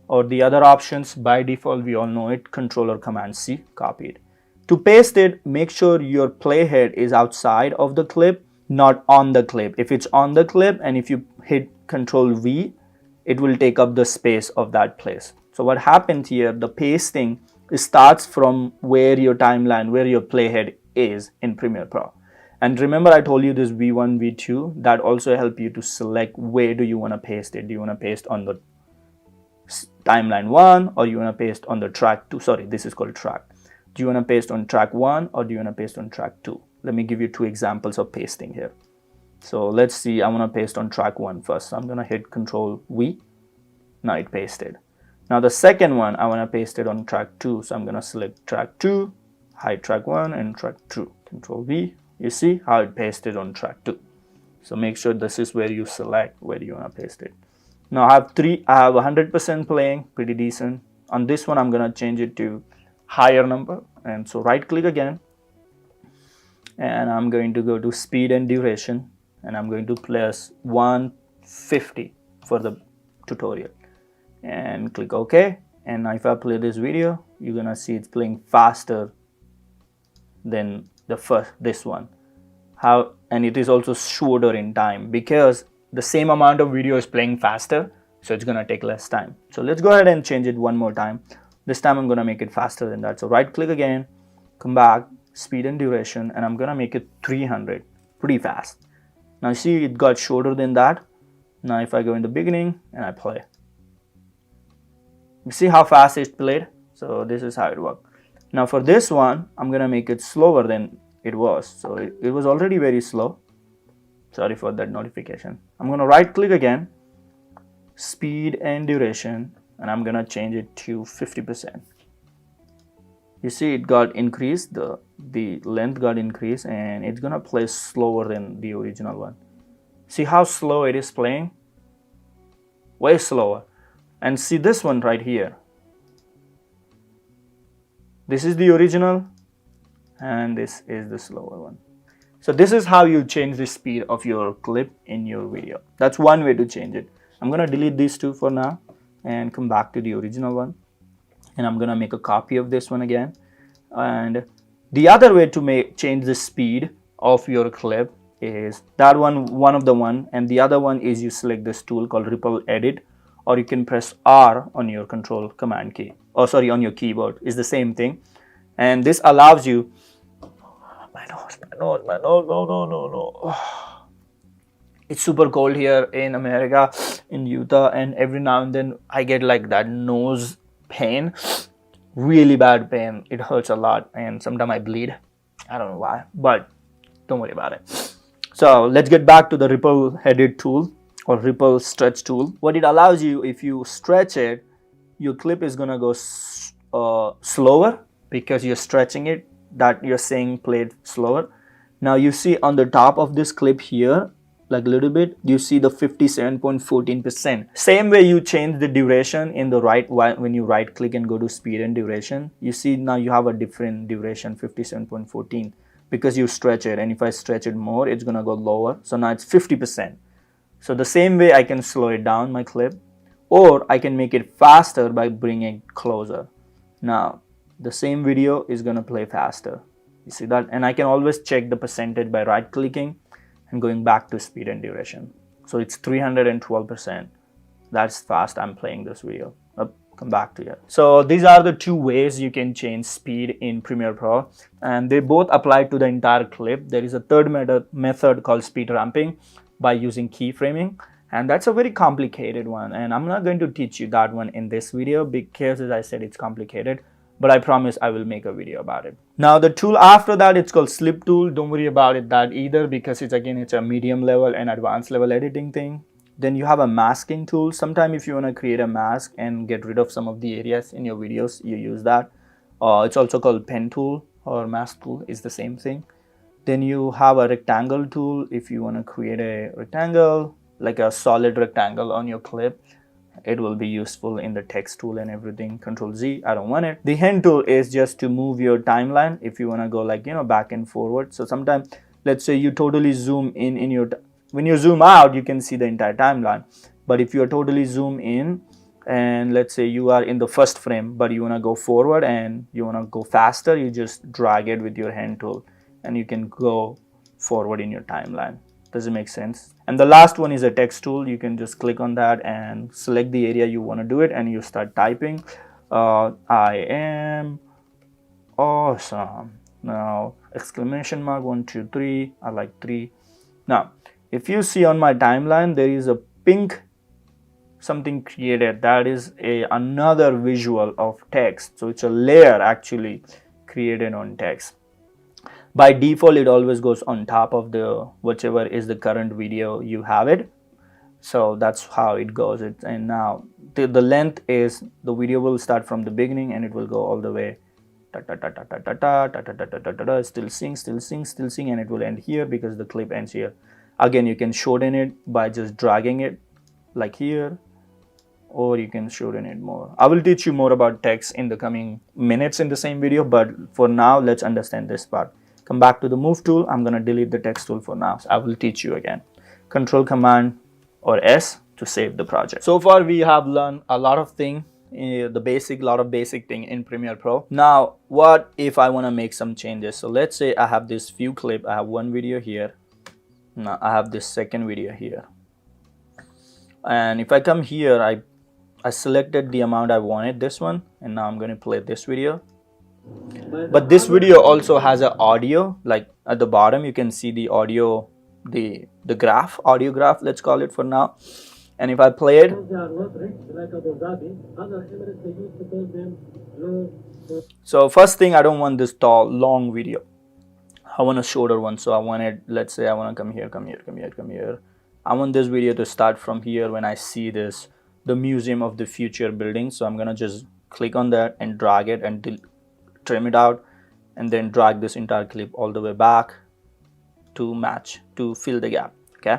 Or the other options by default, we all know it, Control or Command C, copy it. To paste it, make sure your playhead is outside of the clip, not on the clip. If it's on the clip and if you hit Control V, it will take up the space of that place. So what happens here, the pasting starts from where your timeline, where your playhead is in Premiere Pro. And remember, I told you this V1, V2, that also help you to select where do you want to paste it. Do you want to paste on the timeline 1, or you want to paste on the track 2? Sorry, this is called track. Do you want to paste on track 1, or do you want to paste on track 2? Let me give you 2 examples of pasting here. So let's see, I want to paste on track 1 first. So I'm going to hit Control V. Now it pasted. Now the second one, I want to paste it on track 2. So I'm going to select track 2, hide track 1 and track 2. Control V. You see how it pasted on track 2. So make sure this is where you select where you want to paste it. Now I have 100% playing, pretty decent. On this one, I'm going to change it to higher number. And so right click again. And I'm going to go to speed and duration. And I'm going to place 150 for the tutorial. And click OK. And now if I play this video, you're going to see it's playing faster than this one. And it is also shorter in time because the same amount of video is playing faster, so it's going to take less time. So let's go ahead and change it one more time. This time I'm going to make it faster than that. So right click again, come back, speed and duration, and I'm going to make it 300, pretty fast. Now see, it got shorter than that. Now if I go in the beginning and I play, you see how fast it played? So this is how it worked. Now for this one, I'm going to make it slower than it was. So it was already very slow. Sorry for that notification. I'm going to right click again, speed and duration, and I'm going to change it to 50%. You see it got increased, the length got increased, and it's going to play slower than the original one. See how slow it is playing? Way slower. And see this one right here. This is the original and this is the slower one. So this is how you change the speed of your clip in your video. That's one way to change it. I'm going to delete these two for now and come back to the original one. And I'm going to make a copy of this one again. And the other way to change the speed of your clip is that one of the one, and the other one is you select this tool called Ripple Edit, or you can press R on your control command key, or sorry, on your keyboard. It's the same thing. And this allows you, my nose, no. It's super cold here in America, in Utah, and every now and then I get like that nose pain, really bad pain. It hurts a lot and sometimes I bleed. I don't know why, but don't worry about it. So let's get back to the Ripple Edit tool or Ripple Stretch tool. What it allows you, if you stretch it, your clip is gonna go slower because you're stretching it, that you're saying played slower. Now you see on the top of this clip here, like a little bit, you see the 57.14%. Same way you change the duration in the right, when you right click and go to speed and duration, you see now you have a different duration, 57.14, because you stretch it. And if I stretch it more, it's gonna go lower. So now it's 50%. So the same way I can slow it down, my clip, or I can make it faster by bringing it closer. Now the same video is gonna play faster. You see that? And I can always check the percentage by right clicking and going back to speed and duration. So it's 312%. That's fast. I'm playing this video. Come back to it. So these are the two ways you can change speed in Premiere Pro, and they both apply to the entire clip. There is a third method called speed ramping by using keyframing, and that's a very complicated one, and I'm not going to teach you that one in this video because, as I said, it's complicated, but I promise I will make a video about it. Now the tool after that, it's called Slip tool. Don't worry about it that either, because it's a medium level and advanced level editing thing. Then you have a masking tool. Sometimes if you want to create a mask and get rid of some of the areas in your videos, you use that. It's also called pen tool or mask tool, is the same thing. Then you have a rectangle tool. If you want to create a rectangle, like a solid rectangle on your clip, it will be useful in the text tool and everything. Control Z, I don't want it. The hand tool is just to move your timeline if you want to go like, back and forward. So sometimes, let's say you totally zoom in your, when you zoom out, you can see the entire timeline. But if you're totally zoom in, and let's say you are in the first frame, but you want to go forward and you want to go faster, you just drag it with your hand tool and you can go forward in your timeline. Does it make sense? And the last one is a text tool. You can just click on that and select the area you want to do it, and you start typing. I am awesome. Now exclamation mark 1 2 3, I like 3. Now if you see on my timeline, there is a pink something created, that is another visual of text. So it's a layer actually created on text. By default it always goes on top of the whichever is the current video you have it. So that's how it goes. And now the length is, the video will start from the beginning and it will go all the way still sing, and it will end here because the clip ends here. Again, you can shorten it by just dragging it like here, or you can shorten it more. I will teach you more about text in the coming minutes in the same video, but for now let's understand this part. Come back to the move tool. I'm gonna delete the text tool for now. So I will teach you again. Control Command or S to save the project. So far we have learned a lot of things, lot of basic thing in Premiere Pro. Now what if I want to make some changes? So let's say I have this view clip, I have one video here, now I have this second video here, and if I come here, I selected the amount I wanted, this one, and now I'm going to play this video. But this video also has an audio, like at the bottom you can see the audio, the graph, audio graph, let's call it for now. And if I play it, so first thing, I don't want this tall long video, I want a shorter one. So I wanted, let's say I want to come here. I want this video to start from here when I see this, the Museum of the Future building. So I'm gonna just click on that and drag it and trim it out, and then drag this entire clip all the way back to match, to fill the gap. Okay,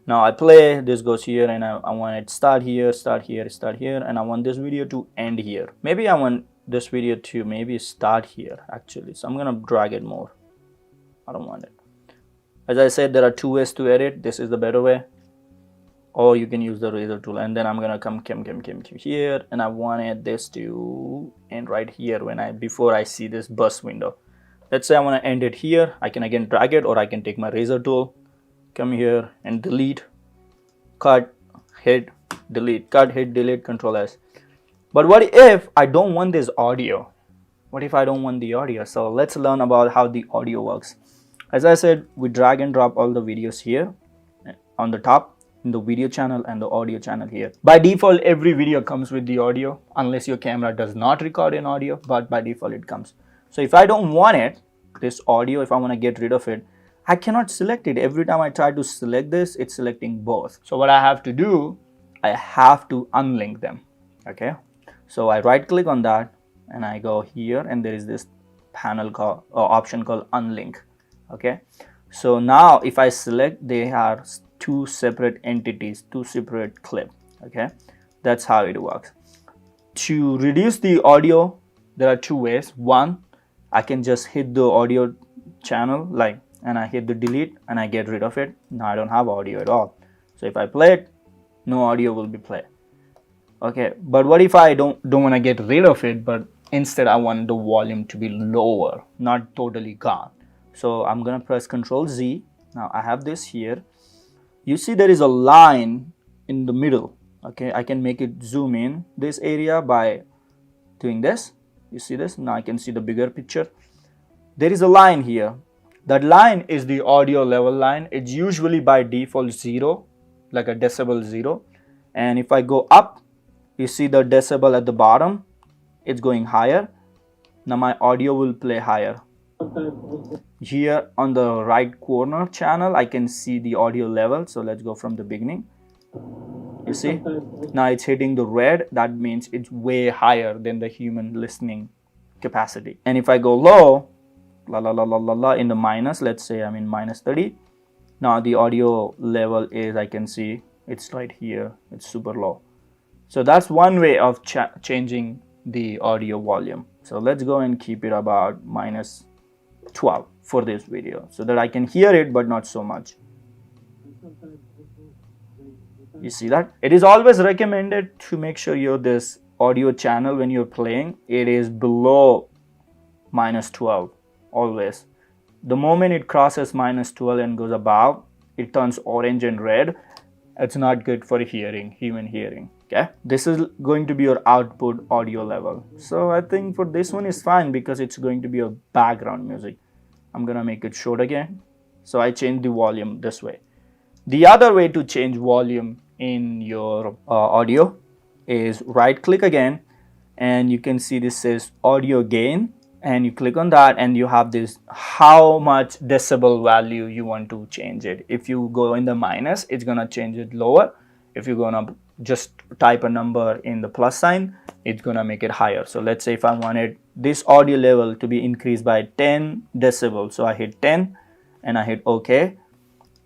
now I play, this goes here, and I want it start here, and I want this video to end here. Maybe I want this video to maybe start here actually, so I'm gonna drag it more. I don't want it. As I said, there are two ways to edit. This is the better way, or you can use the razor tool. And then I'm gonna come here, and I wanted this to end right here before I see this bus window. Let's say I want to end it here. I can again drag it, or I can take my razor tool, come here and delete, cut, hit, delete, cut, hit, delete, Control S. But what if I don't want this audio? What if I don't want the audio? So let's learn about how the audio works. As I said, we drag and drop all the videos here on the top, in the video channel and the audio channel here. By default, every video comes with the audio, unless your camera does not record in audio, but by default it comes. So if I don't want it, this audio, if I want to get rid of it, I cannot select it. Every time I try to select this, it's selecting both. So what I have to do, I have to unlink them. Okay, so I right click on that and I go here, and there is this panel called option called Unlink. Okay, so now if I select, they are two separate entities, two separate clip. Okay, that's how it works. To reduce the audio, there are two ways. One, I can just hit the audio channel and I hit the delete and I get rid of it. Now I don't have audio at all. So if I play it, no audio will be played. Okay, but what if I don't want to get rid of it, but instead I want the volume to be lower, not totally gone? So I'm gonna press Control Z. Now I have this here. You see there is a line in the middle. Okay, I can make it zoom in this area by doing this. You see this? Now I can see the bigger picture. There is a line here. That line is the audio level line. It's usually by default 0, like a decibel 0. And if I go up, you see the decibel at the bottom, it's going higher. Now my audio will play higher. Here on the right corner channel, I can see the audio level. So let's go from the beginning. You see, now it's hitting the red. That means it's way higher than the human listening capacity. And if I go low, in the minus, let's say I'm in minus 30. Now the audio level is, I can see it's right here. It's super low. So that's one way of changing the audio volume. So let's go and keep it about minus 12 for this video, so that I can hear it but not so much. You see that? It is always recommended to make sure this audio channel, when you're playing, it is below minus 12 always. The moment it crosses minus 12 and goes above, it turns orange and red. It's not good for hearing, human hearing. Okay, this is going to be your output audio level. So I think for this one is fine because it's going to be a background music. I'm gonna make it short again. So I change the volume this way. The other way to change volume in your audio is right click again, and you can see this says audio gain, and you click on that and you have this how much decibel value you want to change it. If you go in the minus, it's gonna change it lower. If you're gonna just type a number in the plus sign, it's gonna make it higher. So let's say if I wanted this audio level to be increased by 10 decibels, so I hit 10 and I hit OK,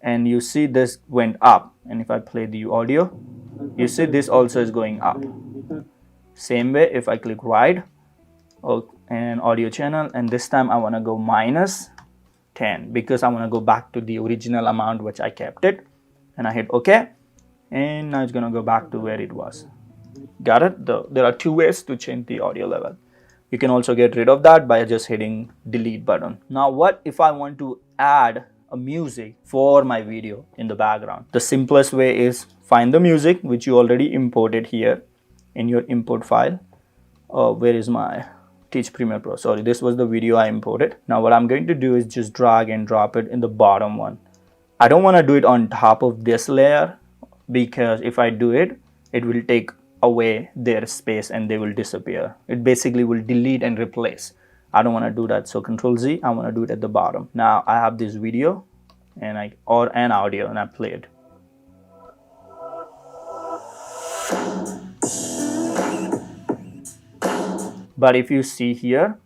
and you see this went up. And if I play the audio, you see this also is going up. Same way if I click right and audio channel, and this time I want to go minus 10 because I want to go back to the original amount which I kept it, and I hit OK, and now it's gonna go back to where it was. Got it? There are two ways to change the audio level. You can also get rid of that by just hitting delete button. Now what if I want to add a music for my video in the background? The simplest way is find the music which you already imported here in your import file. Where is my Teach Premiere Pro? Sorry, this was the video I imported. Now what I'm going to do is just drag and drop it in the bottom one. I don't want to do it on top of this layer, because if I do it, it will take away their space and they will disappear. It basically will delete and replace. I don't want to do that, so Control Z, I want to do it at the bottom. Now I have this video and an audio, and I play it. But if you see here,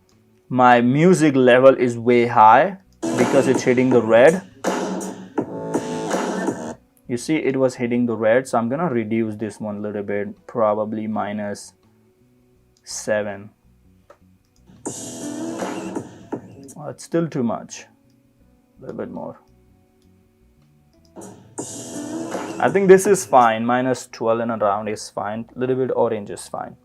my music level is way high because it's hitting the red. You see it was hitting the red, so I'm gonna reduce this one a little bit, probably minus 7. Well, it's still too much. A little bit more. I think this is fine. Minus 12 and around is fine. A little bit orange is fine.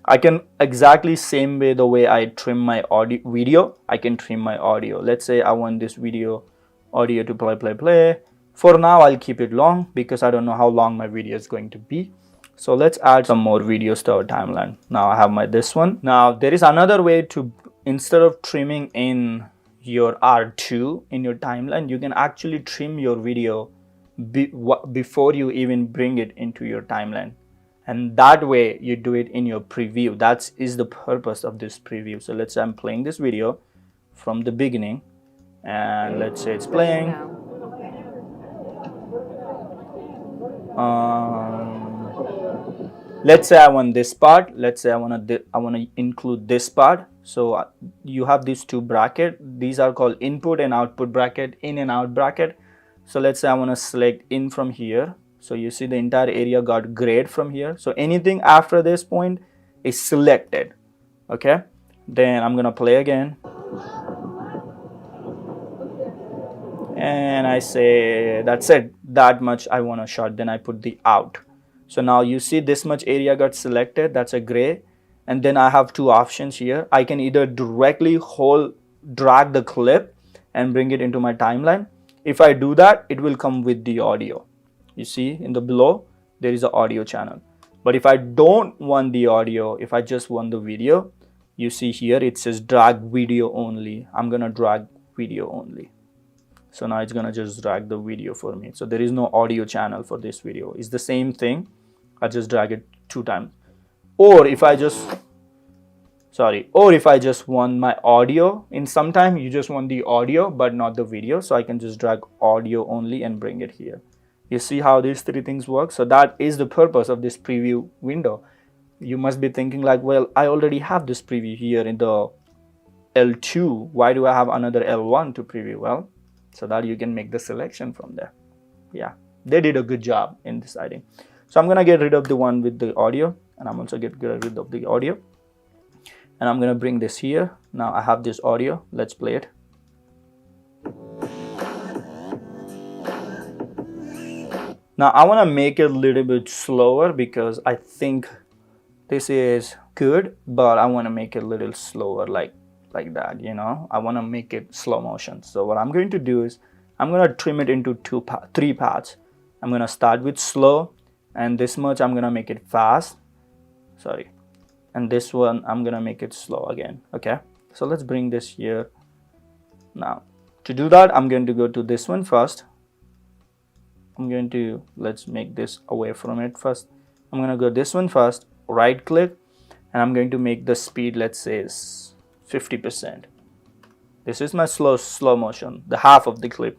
I can exactly same way the way I trim my video, I can trim my audio. Let's say I want this audio to play. For now, I'll keep it long because I don't know how long my video is going to be. So let's add some more videos to our timeline. Now I have this one. Now there is another way to, instead of trimming in your R2 in your timeline, you can actually trim your video before you even bring it into your timeline. And that way you do it in your preview. That is the purpose of this preview. So let's say I'm playing this video from the beginning, and let's say it's playing. Let's say I want this part. Let's say I want to include this part. So you have these two brackets. These are called input and output bracket, in and out bracket. So let's say I want to select in from here. So you see the entire area got grayed from here. So anything after this point is selected. Okay. Then I'm gonna play again. And I say that's it, that much I want to shot. Then I put the out. So now you see this much area got selected, that's a gray. And then I have two options here. I can either directly drag the clip and bring it into my timeline. If I do that, it will come with the audio. You see in the below there is an audio channel. But if I don't want the audio, if I just want the video, you see here it says drag video only. I'm gonna drag video only. So now it's gonna just drag the video for me. So there is no audio channel for this video. It's the same thing. I just drag it 2 times. Or if I just want my audio, in some time you just want the audio but not the video. So I can just drag audio only and bring it here. You see how these 3 things work? So that is the purpose of this preview window. You must be thinking like, well, I already have this preview here in the L2. Why do I have another L1 to preview? Well, so that you can make the selection from there. Yeah, they did a good job in deciding. So I'm gonna get rid of the one with the audio, and I'm also get rid of the audio, and I'm gonna bring this here. Now I have this audio. Let's play it. Now I want to make it a little bit slower because I think this is good, but I want to make it a little slower, like that, you know. I want to make it slow motion. So what I'm going to do is I'm going to trim it into 3 parts. I'm going to start with slow, and this much I'm gonna make it fast, sorry, and this one I'm gonna make it slow again. Okay, so let's bring this here. Now to do that, I'm going to go to this one first. Let's make this away from it first. I'm gonna go this one first, right click, and I'm going to make the speed, let's say 50%. This is my slow motion, the half of the clip.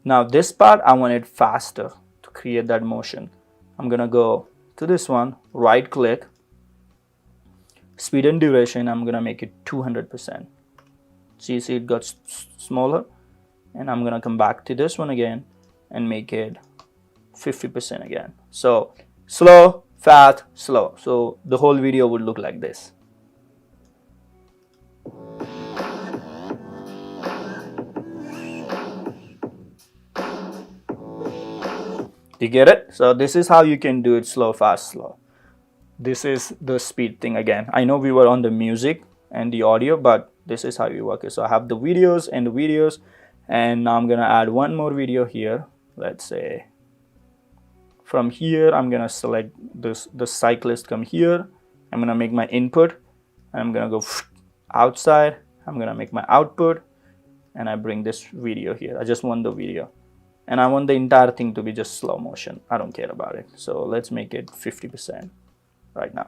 Now this part I want it faster to create that motion. I'm gonna go to this one, right click, speed and duration, I'm gonna make it 200%. See it got smaller, and I'm gonna come back to this one again and make it 50% again. So slow, fast, slow. So the whole video would look like this. You get it? So this is how you can do it, slow, fast, slow. This is the speed thing again. I know we were on the music and the audio, but this is how you work it. So I have the videos, and now I'm gonna add one more video here. Let's say from here I'm gonna select the cyclist come here. I'm gonna make my input, and I'm gonna go outside. I'm gonna make my output, and I bring this video here. I just want the video, and I want the entire thing to be just slow motion. I don't care about it. So let's make it 50% right now.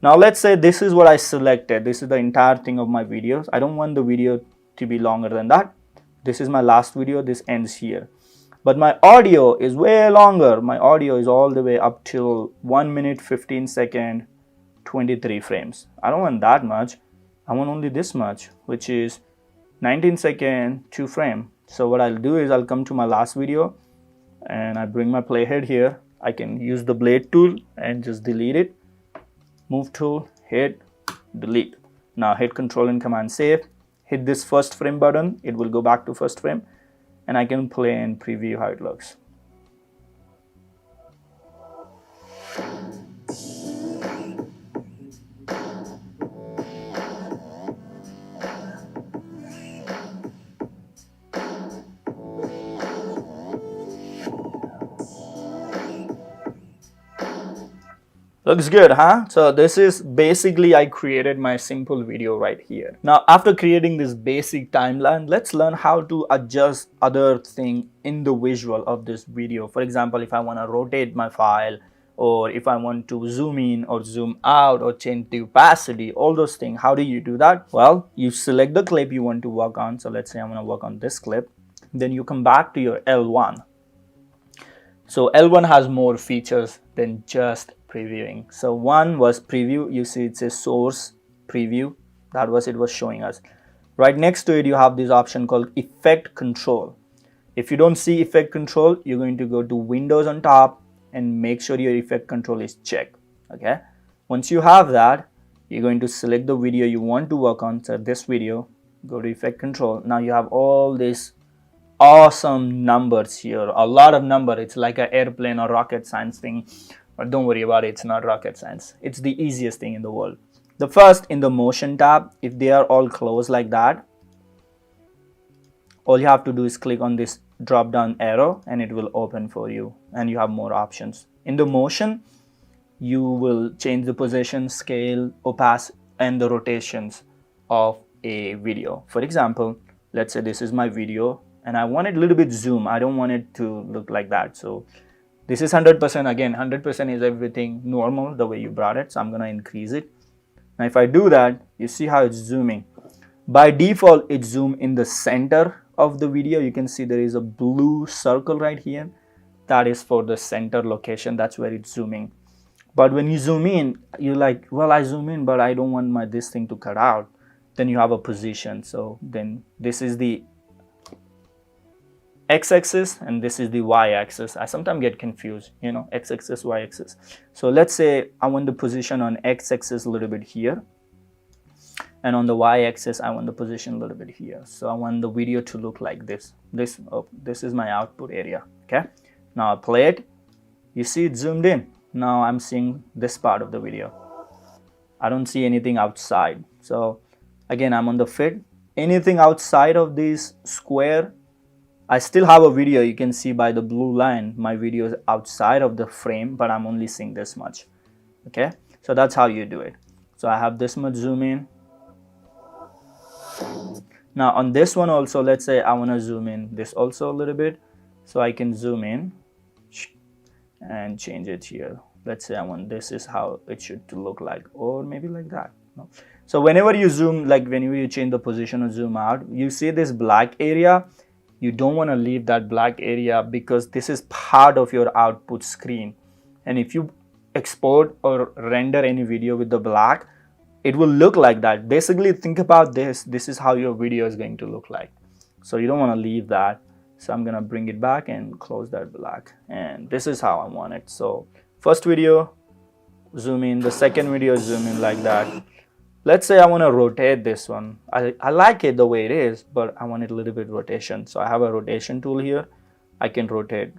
Now let's say this is what I selected. This is the entire thing of my videos. I don't want the video to be longer than that. This is my last video. This ends here. But my audio is way longer. My audio is all the way up till 1 minute 15 second 23 frames. I don't want that much. I want only this much, which is 19 second 2 frame. So what I'll do is I'll come to my last video, and I bring my playhead here. I can use the blade tool and just delete it. Move tool, hit, delete. Now hit Control and Command save. Hit this first frame button. It will go back to first frame, and I can play and preview how it looks. Looks good, huh? So this is basically, I created my simple video right here. Now, after creating this basic timeline, let's learn how to adjust other thing in the visual of this video. For example, if I want to rotate my file, or if I want to zoom in or zoom out or change the opacity, all those things, how do you do that? Well, you select the clip you want to work on. So let's say I want to work on this clip. Then you come back to your L1. So L1 has more features than just previewing. So one was preview. You see it says source preview. That was it was showing us. Right next to it you have this option called effect control. If you don't see effect control, you're going to go to Windows on top and make sure your effect control is checked. Okay, once you have that, you're going to select the video you want to work on. So this video, go to effect control. Now you have all these awesome numbers here, a lot of number. It's like an airplane or rocket science thing, but don't worry about it, it's not rocket science. It's the easiest thing in the world. The first, in the motion tab, if they are all closed like that, all you have to do is click on this drop down arrow and it will open for you, and you have more options. In the motion, you will change the position, scale, opacity, and the rotations of a video. For example, let's say this is my video and I want it a little bit zoom. I don't want it to look like that. So this is 100%. Again, 100% is everything normal the way you brought it. So I'm going to increase it. Now if I do that, you see how it's zooming. By default, it's zoom in the center of the video. You can see there is a blue circle right here. That is for the center location. That's where it's zooming. But when you zoom in, you're like, well, I zoom in, but I don't want this thing to cut out. Then you have a position. So then this is the x-axis and this is the y-axis. I sometimes get confused, you know, x-axis, y-axis. So let's say I want the position on x-axis a little bit here, and on the y-axis I want the position a little bit here. So I want the video to look like this. This is my output area. Okay, now I play it. You see it zoomed in. Now I'm seeing this part of the video. I don't see anything outside. So again, I'm on the fit. Anything outside of this square, I still have a video. You can see by the blue line, my video is outside of the frame, but I'm only seeing this much. Okay, so that's how you do it. So I have this much zoom in. Now on this one also, let's say I want to zoom in this also a little bit. So I can zoom in and change it here. Let's say I want, this is how it should to look like, or maybe like that. No. So whenever you zoom, like whenever you change the position or zoom out, you see this black area. You don't want to leave that black area because this is part of your output screen. And if you export or render any video with the black, it will look like that. Basically, think about this. This is how your video is going to look like. So you don't want to leave that. So I'm going to bring it back and close that black. And this is how I want it. So first video, zoom in. The second video, zoom in like that. Let's say I want to rotate this one. I like it the way it is, but I want it a little bit rotation. So I have a rotation tool here. I can rotate.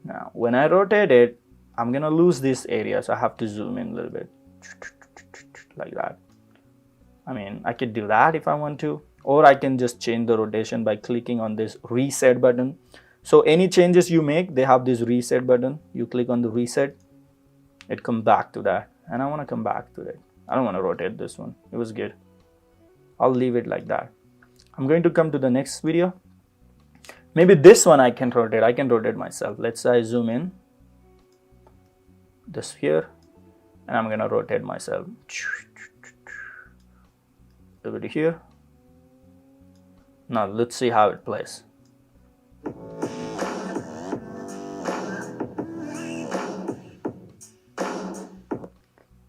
Now, when I rotate it, I'm going to lose this area. So I have to zoom in a little bit like that. I mean, I could do that if I want to, or I can just change the rotation by clicking on this reset button. So any changes you make, they have this reset button. You click on the reset, it comes back to that. And I want to come back to it. I don't want to rotate this one. It was good. I'll leave it like that. I'm going to come to the next video. Maybe this one I can rotate. I can rotate myself. Let's say I zoom in this here, and I'm going to rotate myself. Over to here. Now let's see how it plays.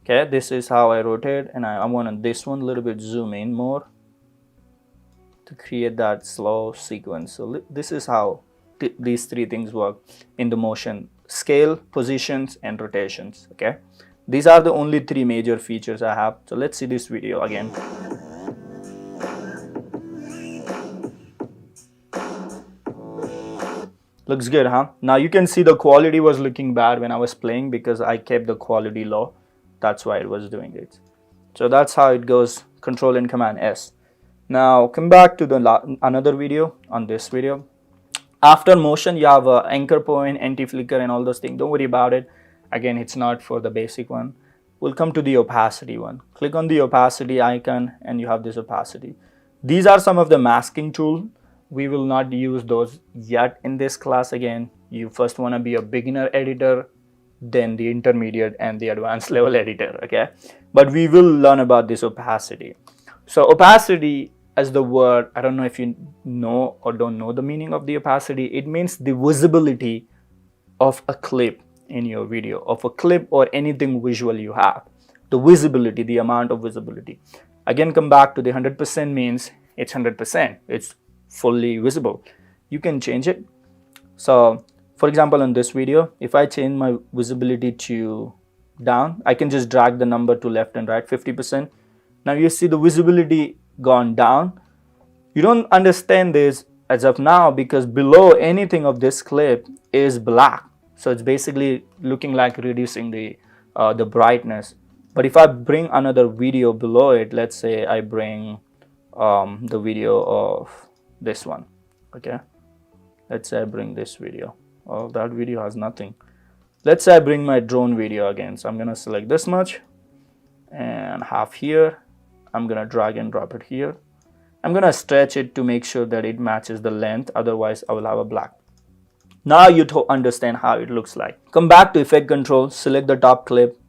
Okay, this is how I rotate, and I want this one a little bit zoom in more to create that slow sequence. So this is how these three things work in the motion: scale, positions, and rotations. Okay, these are the only three major features I have. So let's see this video again. Looks good, huh? Now you can see the quality was looking bad when I was playing because I kept the quality low. That's why it was doing it. So that's how it goes. Control and Command S. Now come back to the another video. On this video, after motion, you have a anchor point, anti-flicker, and all those things. Don't worry about it. Again, it's not for the basic one. We'll come to the opacity one. Click on the opacity icon, and you have this opacity. These are some of the masking tools. We will not use those yet in this class. Again, you first want to be a beginner editor, then the intermediate and the advanced level editor. Okay, but we will learn about this opacity. So opacity, as the word, I don't know if you know or don't know the meaning of the opacity. It means the visibility of a clip in your video, of a clip or anything visual you have. The visibility, the amount of visibility. Again, come back to the 100% means it's 100%. It's fully visible. You can change it. So for example, in this video, if I change my visibility to down, I can just drag the number to left and right, 50%. Now you see the visibility gone down. You don't understand this as of now because below anything of this clip is black. So it's basically looking like reducing the brightness. But if I bring another video below it, let's say I bring the video of this one. Okay, let's say I bring this video. Oh, that video has nothing. Let's say I bring my drone video again. So I'm gonna select this much and half here. I'm gonna drag and drop it here. I'm gonna stretch it to make sure that it matches the length. Otherwise, I will have a black. Now you understand how it looks like. Come back to effect control, select the top clip.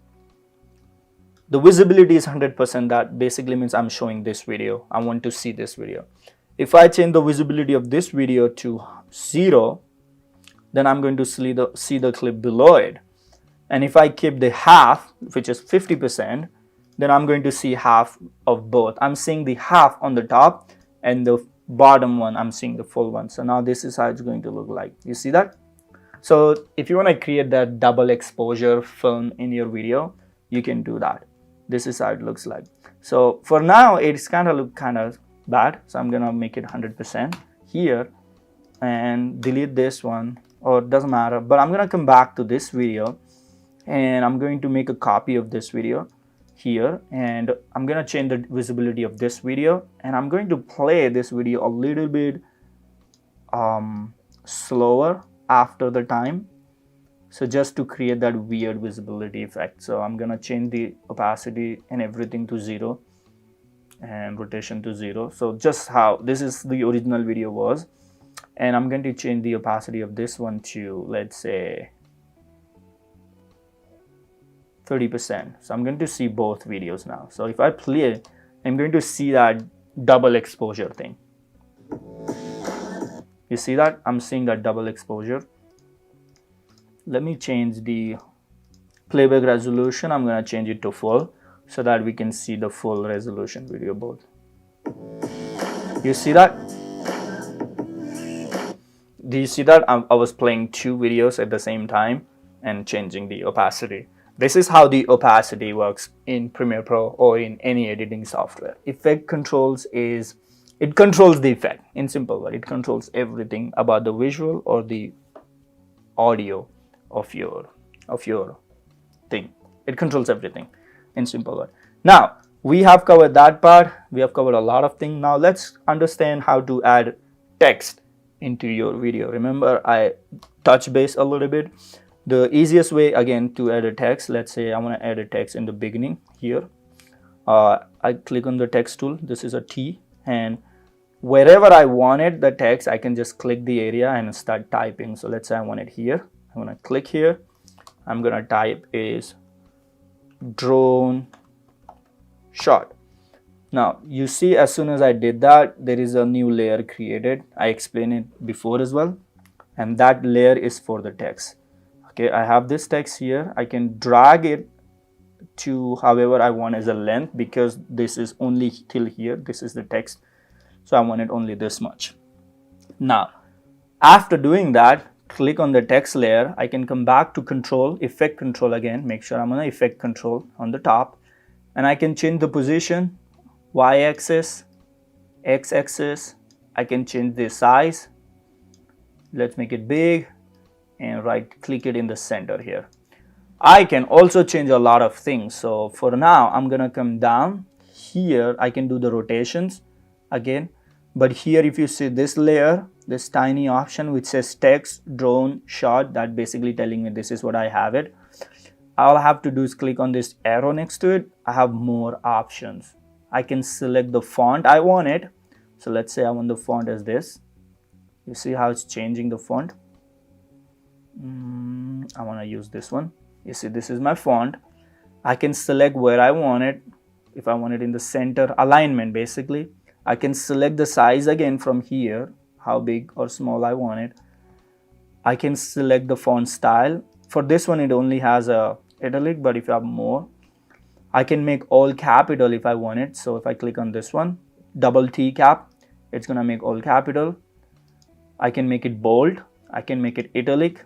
The visibility is 100%. That basically means I'm showing this video. I want to see this video. If I change the visibility of this video to 0, then I'm going to see the clip below it. And if I keep the half, which is 50%, then I'm going to see half of both. I'm seeing the half on the top, and the bottom one, I'm seeing the full one. So now this is how it's going to look like. You see that? So if you want to create that double exposure film in your video, you can do that. This is how it looks like. So for now, it's kind of look kind of bad. So I'm going to make it 100% here and delete this one, or it doesn't matter. But I'm going to come back to this video and I'm going to make a copy of this video here, and I'm going to change the visibility of this video, and I'm going to play this video a little bit slower after the time, so just to create that weird visibility effect. So I'm gonna change the opacity and everything to 0 and rotation to 0. So just how this is the original video was, and I'm going to change the opacity of this one to, let's say, 30%. So I'm going to see both videos now. So if I play, I'm going to see that double exposure thing. You see that? I'm seeing that double exposure. Let me change the playback resolution. I'm going to change it to full so that we can see the full resolution video both. You see that? Do you see that? I was playing two videos at the same time and changing the opacity. This is how the opacity works in Premiere Pro or in any editing software. Effect controls is, it controls the effect. In simple word, it controls everything about the visual or the audio of your thing. It controls everything in simple word. Now we have covered that part. We have covered a lot of things. Now let's understand how to add text into your video. Remember, I touch base a little bit. The easiest way again to add a text, let's say I want to add a text in the beginning here. I click on the text tool. This is a T, and wherever I wanted the text, I can just click the area and start typing. So let's say I want it here. I'm going to click here. I'm going to type is drone shot. Now you see, as soon as I did that, there is a new layer created. I explained it before as well, and that layer is for the text. Okay, I have this text here. I can drag it to however I want as a length, because this is only till here. This is the text, so I want it only this much. Now after doing that, click on the text layer. I can come back to control, effect control again. Make sure I'm on the effect control on the top, and I can change the position, y-axis, x-axis. I can change the size. Let's make it big and right click it in the center here. I can also change a lot of things. So for now, I'm gonna come down here. I can do the rotations again, but here if you see this layer, this tiny option which says text drone shot, that basically telling me this is what I have it. All I have to do is click on this arrow next to it. I have more options. I can select the font I want it. So let's say I want the font as this. You see how it's changing the font? I want to use this one. You see, this is my font. I can select where I want it. If I want it in the center alignment, basically I can select the size again from here, how big or small I want it. I can select the font style. For this one, it only has a italic, but if you have more, I can make all capital if I want it. So if I click on this one, double T cap, it's gonna make all capital. I can make it bold. I can make it italic.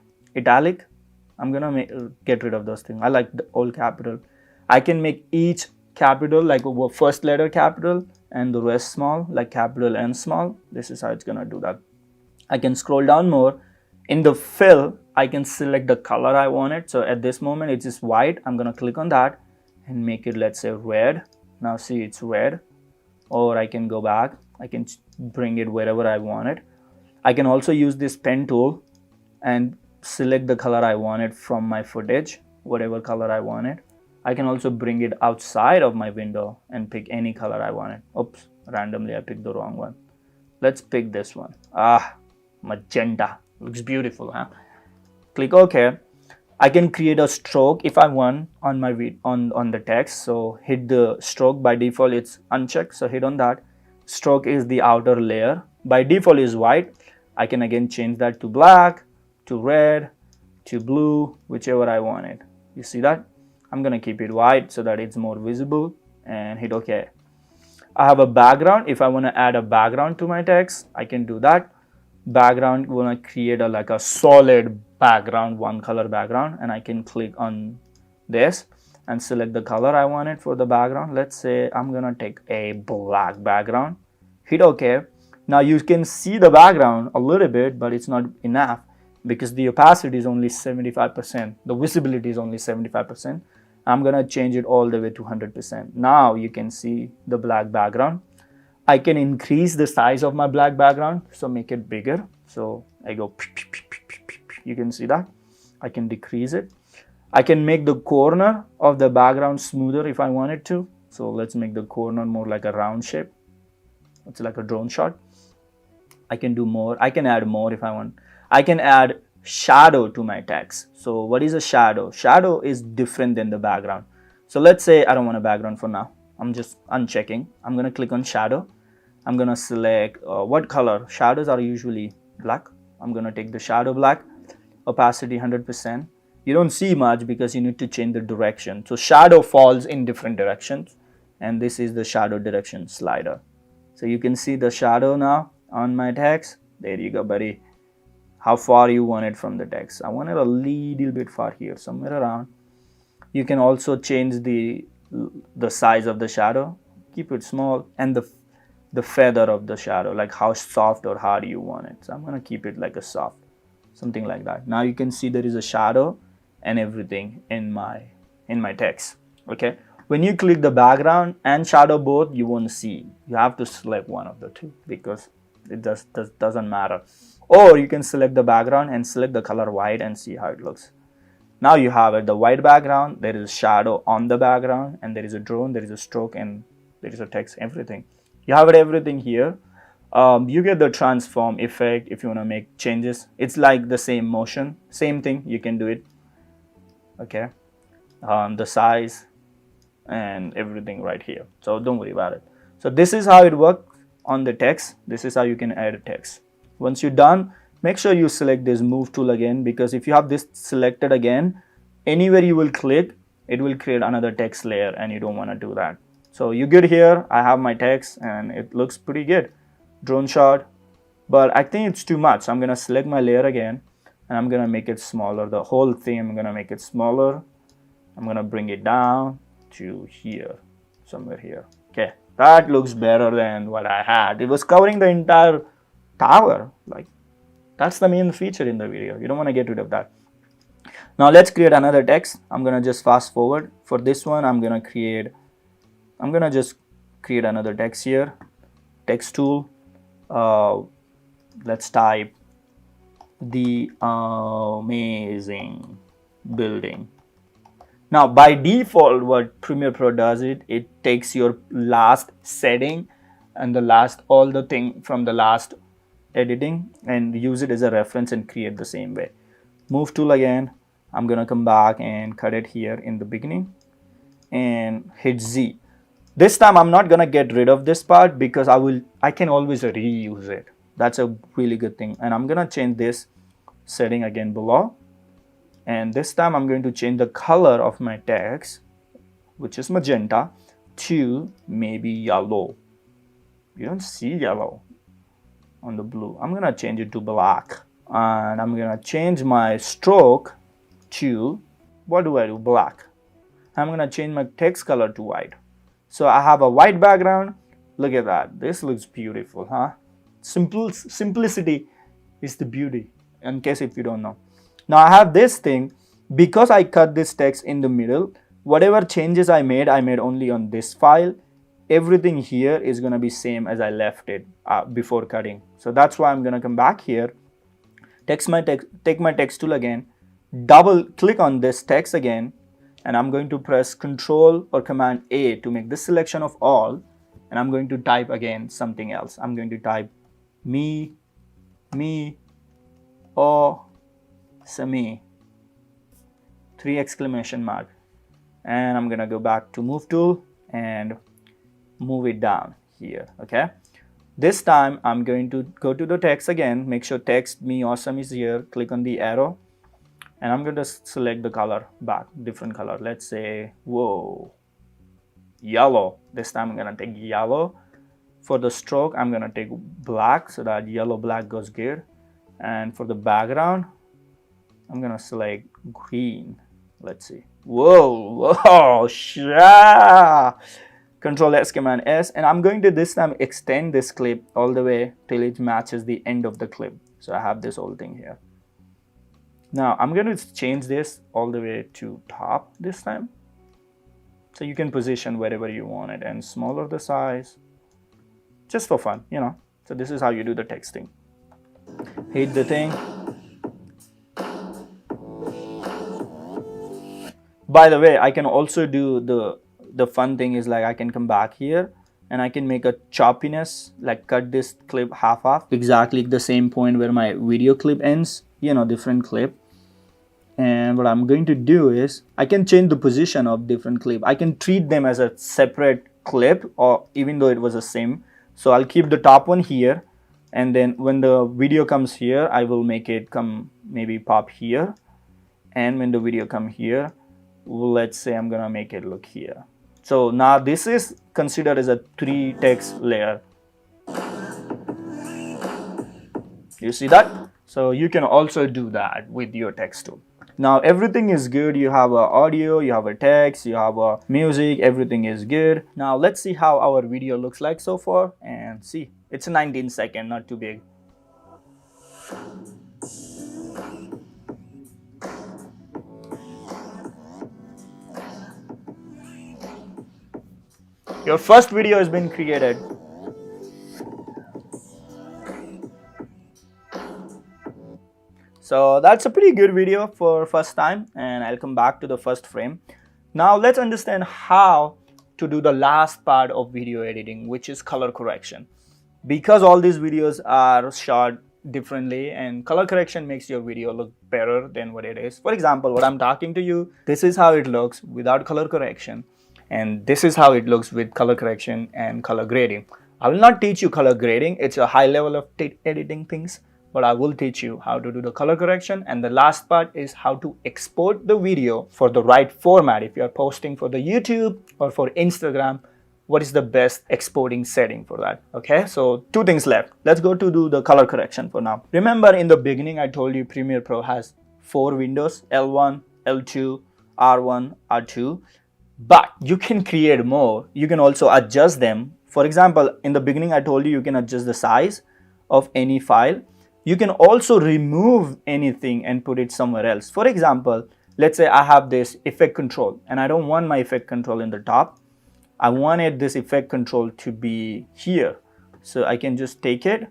I'm gonna get rid of those things. I like the all capital. I can make each capital, like first letter capital and the rest small, like capital and small. This is how it's gonna do that. I can scroll down more. In the fill, I can select the color I want it. So at this moment, it's just white. I'm gonna click on that and make it, let's say, red. Now see, it's red. Or I can go back. I can bring it wherever I want it. I can also use this pen tool and select the color I want it from my footage, whatever color I want it. I can also bring it outside of my window and pick any color I want it. Oops, randomly I picked the wrong one. Let's pick this one. Magenta. Looks beautiful, huh? Click OK. I can create a stroke if I want on my on the text. So hit the stroke. By default, it's unchecked. So hit on that. Stroke is the outer layer. By default is white. I can again change that to black, to red, to blue, whichever I want it. You see that? I'm gonna keep it white so that it's more visible, and hit OK. I have a background. If I want to add a background to my text, I can do that. Background, want to create like a solid background, one color background, and I can click on this and select the color I want it for the background. Let's say I'm gonna take a black background. Hit OK. Now you can see the background a little bit, but it's not enough because the opacity is only 75%. The visibility is only 75%. I'm gonna change it all the way to 100%. Now you can see the black background. I can increase the size of my black background, so make it bigger. So I go, you can see that. I can decrease it. I can make the corner of the background smoother if I wanted to. So let's make the corner more like a round shape. It's like a drone shot. I can do more. I can add more if I want. I can add shadow to my text. So what is a shadow? Shadow is different than the background. So let's say I don't want a background for now. I'm just unchecking. I'm going to click on shadow. I'm going to select what color. Shadows are usually black. I'm going to take the shadow black, opacity 100%. You don't see much because you need to change the direction. So shadow falls in different directions, and this is the shadow direction slider. So you can see the shadow now on my text. There you go, buddy. How far you want it from the text. I want it a little bit far here, somewhere around. You can also change the size of the shadow. Keep it small, and the feather of the shadow, like how soft or hard you want it. So I'm going to keep it like a soft, something like that. Now you can see there is a shadow and everything in my text. Okay, when you click the background and shadow both, you won't see. You have to select one of the two because it doesn't matter. Or you can select the background and select the color white and see how it looks. Now you have it, the white background, there is a shadow on the background, and there is a drone, there is a stroke, and there is a text, everything. You have it everything here. You get the transform effect if you want to make changes. It's like the same motion, same thing, you can do it. Okay, the size and everything right here. So don't worry about it. So this is how it works on the text. This is how you can add a text. Once you're done, make sure you select this move tool again, because if you have this selected again, anywhere you will click, it will create another text layer, and you don't want to do that. So you get here, I have my text and it looks pretty good. Drone shot, but I think it's too much. I'm gonna select my layer again and I'm gonna make it smaller. The whole thing, I'm gonna make it smaller. I'm gonna bring it down to here, somewhere here. Okay, that looks better than what I had. It was covering the entire tower. Like, that's the main feature in the video. You don't want to get rid of that. Now let's create another text. I'm gonna just fast forward. For this one, I'm gonna just create another text here. Text tool. Let's type the amazing building. Now by default, what Premiere Pro does, it takes your last setting and all the thing from the last editing and use it as a reference and create the same way. Move tool again. I'm gonna come back and cut it here in the beginning and hit Z. This time I'm not gonna get rid of this part because I can always reuse it. That's a really good thing. And I'm gonna change this setting again below. And this time I'm going to change the color of my text, which is magenta, to maybe yellow. You don't see yellow on the blue. I'm gonna change it to black. And I'm gonna change my stroke to, what do I do? Black. I'm gonna change my text color to white. So I have a white background. Look at that. This looks beautiful, huh? Simplicity is the beauty, in case if you don't know. Now I have this thing, because I cut this text in the middle, whatever changes I made only on this file. Everything here is gonna be same as I left it before cutting. So that's why I'm gonna come back here, take my text tool again, double click on this text again, and I'm going to press Control or Command A to make this selection of all, and I'm going to type again something else. I'm going to type me, awesome, 3 exclamation mark, and I'm gonna go back to Move tool and move it down here. Okay, this time I'm going to go to the text again, make sure text me awesome is here, click on the arrow, and I'm going to select the color back, different color. Let's say, whoa, yellow. This time I'm gonna take yellow. For the stroke, I'm gonna take black so that yellow black goes good. And for the background, I'm gonna select green. Let's see. Whoa, yeah. Control S, Command S, and I'm going to this time extend this clip all the way till it matches the end of the clip. So I have this whole thing here. Now I'm going to change this all the way to top this time. So you can position wherever you want it, and smaller the size. just for fun, you know. So this is how you do the texting. Hit the thing. By the way, I can also do the fun thing is like I can come back here and I can make a choppiness, like cut this clip half off, exactly the same point where my video clip ends, you know, different clip. And what I'm going to do is I can change the position of different clip. I can treat them as a separate clip, or even though it was the same. So I'll keep the top one here, and then when the video comes here, I will make it come maybe pop here. And when the video come here, let's say I'm gonna make it look here. So now this is considered as a 3 text layer. You see that? So you can also do that with your text tool. Now everything is good. You have a audio, you have a text, you have a music, everything is good. Now let's see how our video looks like so far, and see, it's a 19-second, not too big. Your first video has been created. So that's a pretty good video for first time, and I'll come back to the first frame. Now let's understand how to do the last part of video editing, which is color correction. Because all these videos are shot differently, and color correction makes your video look better than what it is. For example, what I'm talking to you, this is how it looks without color correction, and this is how it looks with color correction and color grading. I will not teach you color grading. It's a high level of editing things. But I will teach you how to do the color correction, and the last part is how to export the video for the right format. If you are posting for the YouTube or for Instagram, what is the best exporting setting for that? Okay, so 2 things left. Let's go to do the color correction for now. Remember in the beginning I told you Premiere Pro has 4 windows, L1, L2, R1, R2, but you can create more. You can also adjust them. For example, in the beginning I told you can adjust the size of any file. You can also remove anything and put it somewhere else. For example, let's say I have this effect control and I don't want my effect control in the top. I wanted this effect control to be here. So I can just take it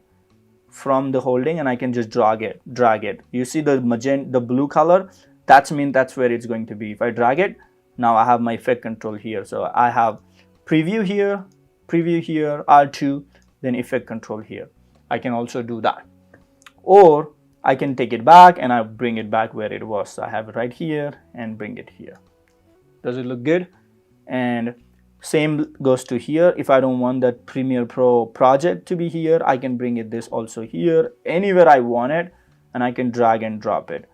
from the holding and I can just drag it. You see the magenta, the blue color, that's where it's going to be. If I drag it, now I have my effect control here. So I have preview here, R2, then effect control here. I can also do that. Or I can take it back and I bring it back where it was. So I have it right here and bring it here. Does it look good? And same goes to here. If I don't want that Premiere Pro project to be here, I can bring it this also here, anywhere I want it, and I can drag and drop it.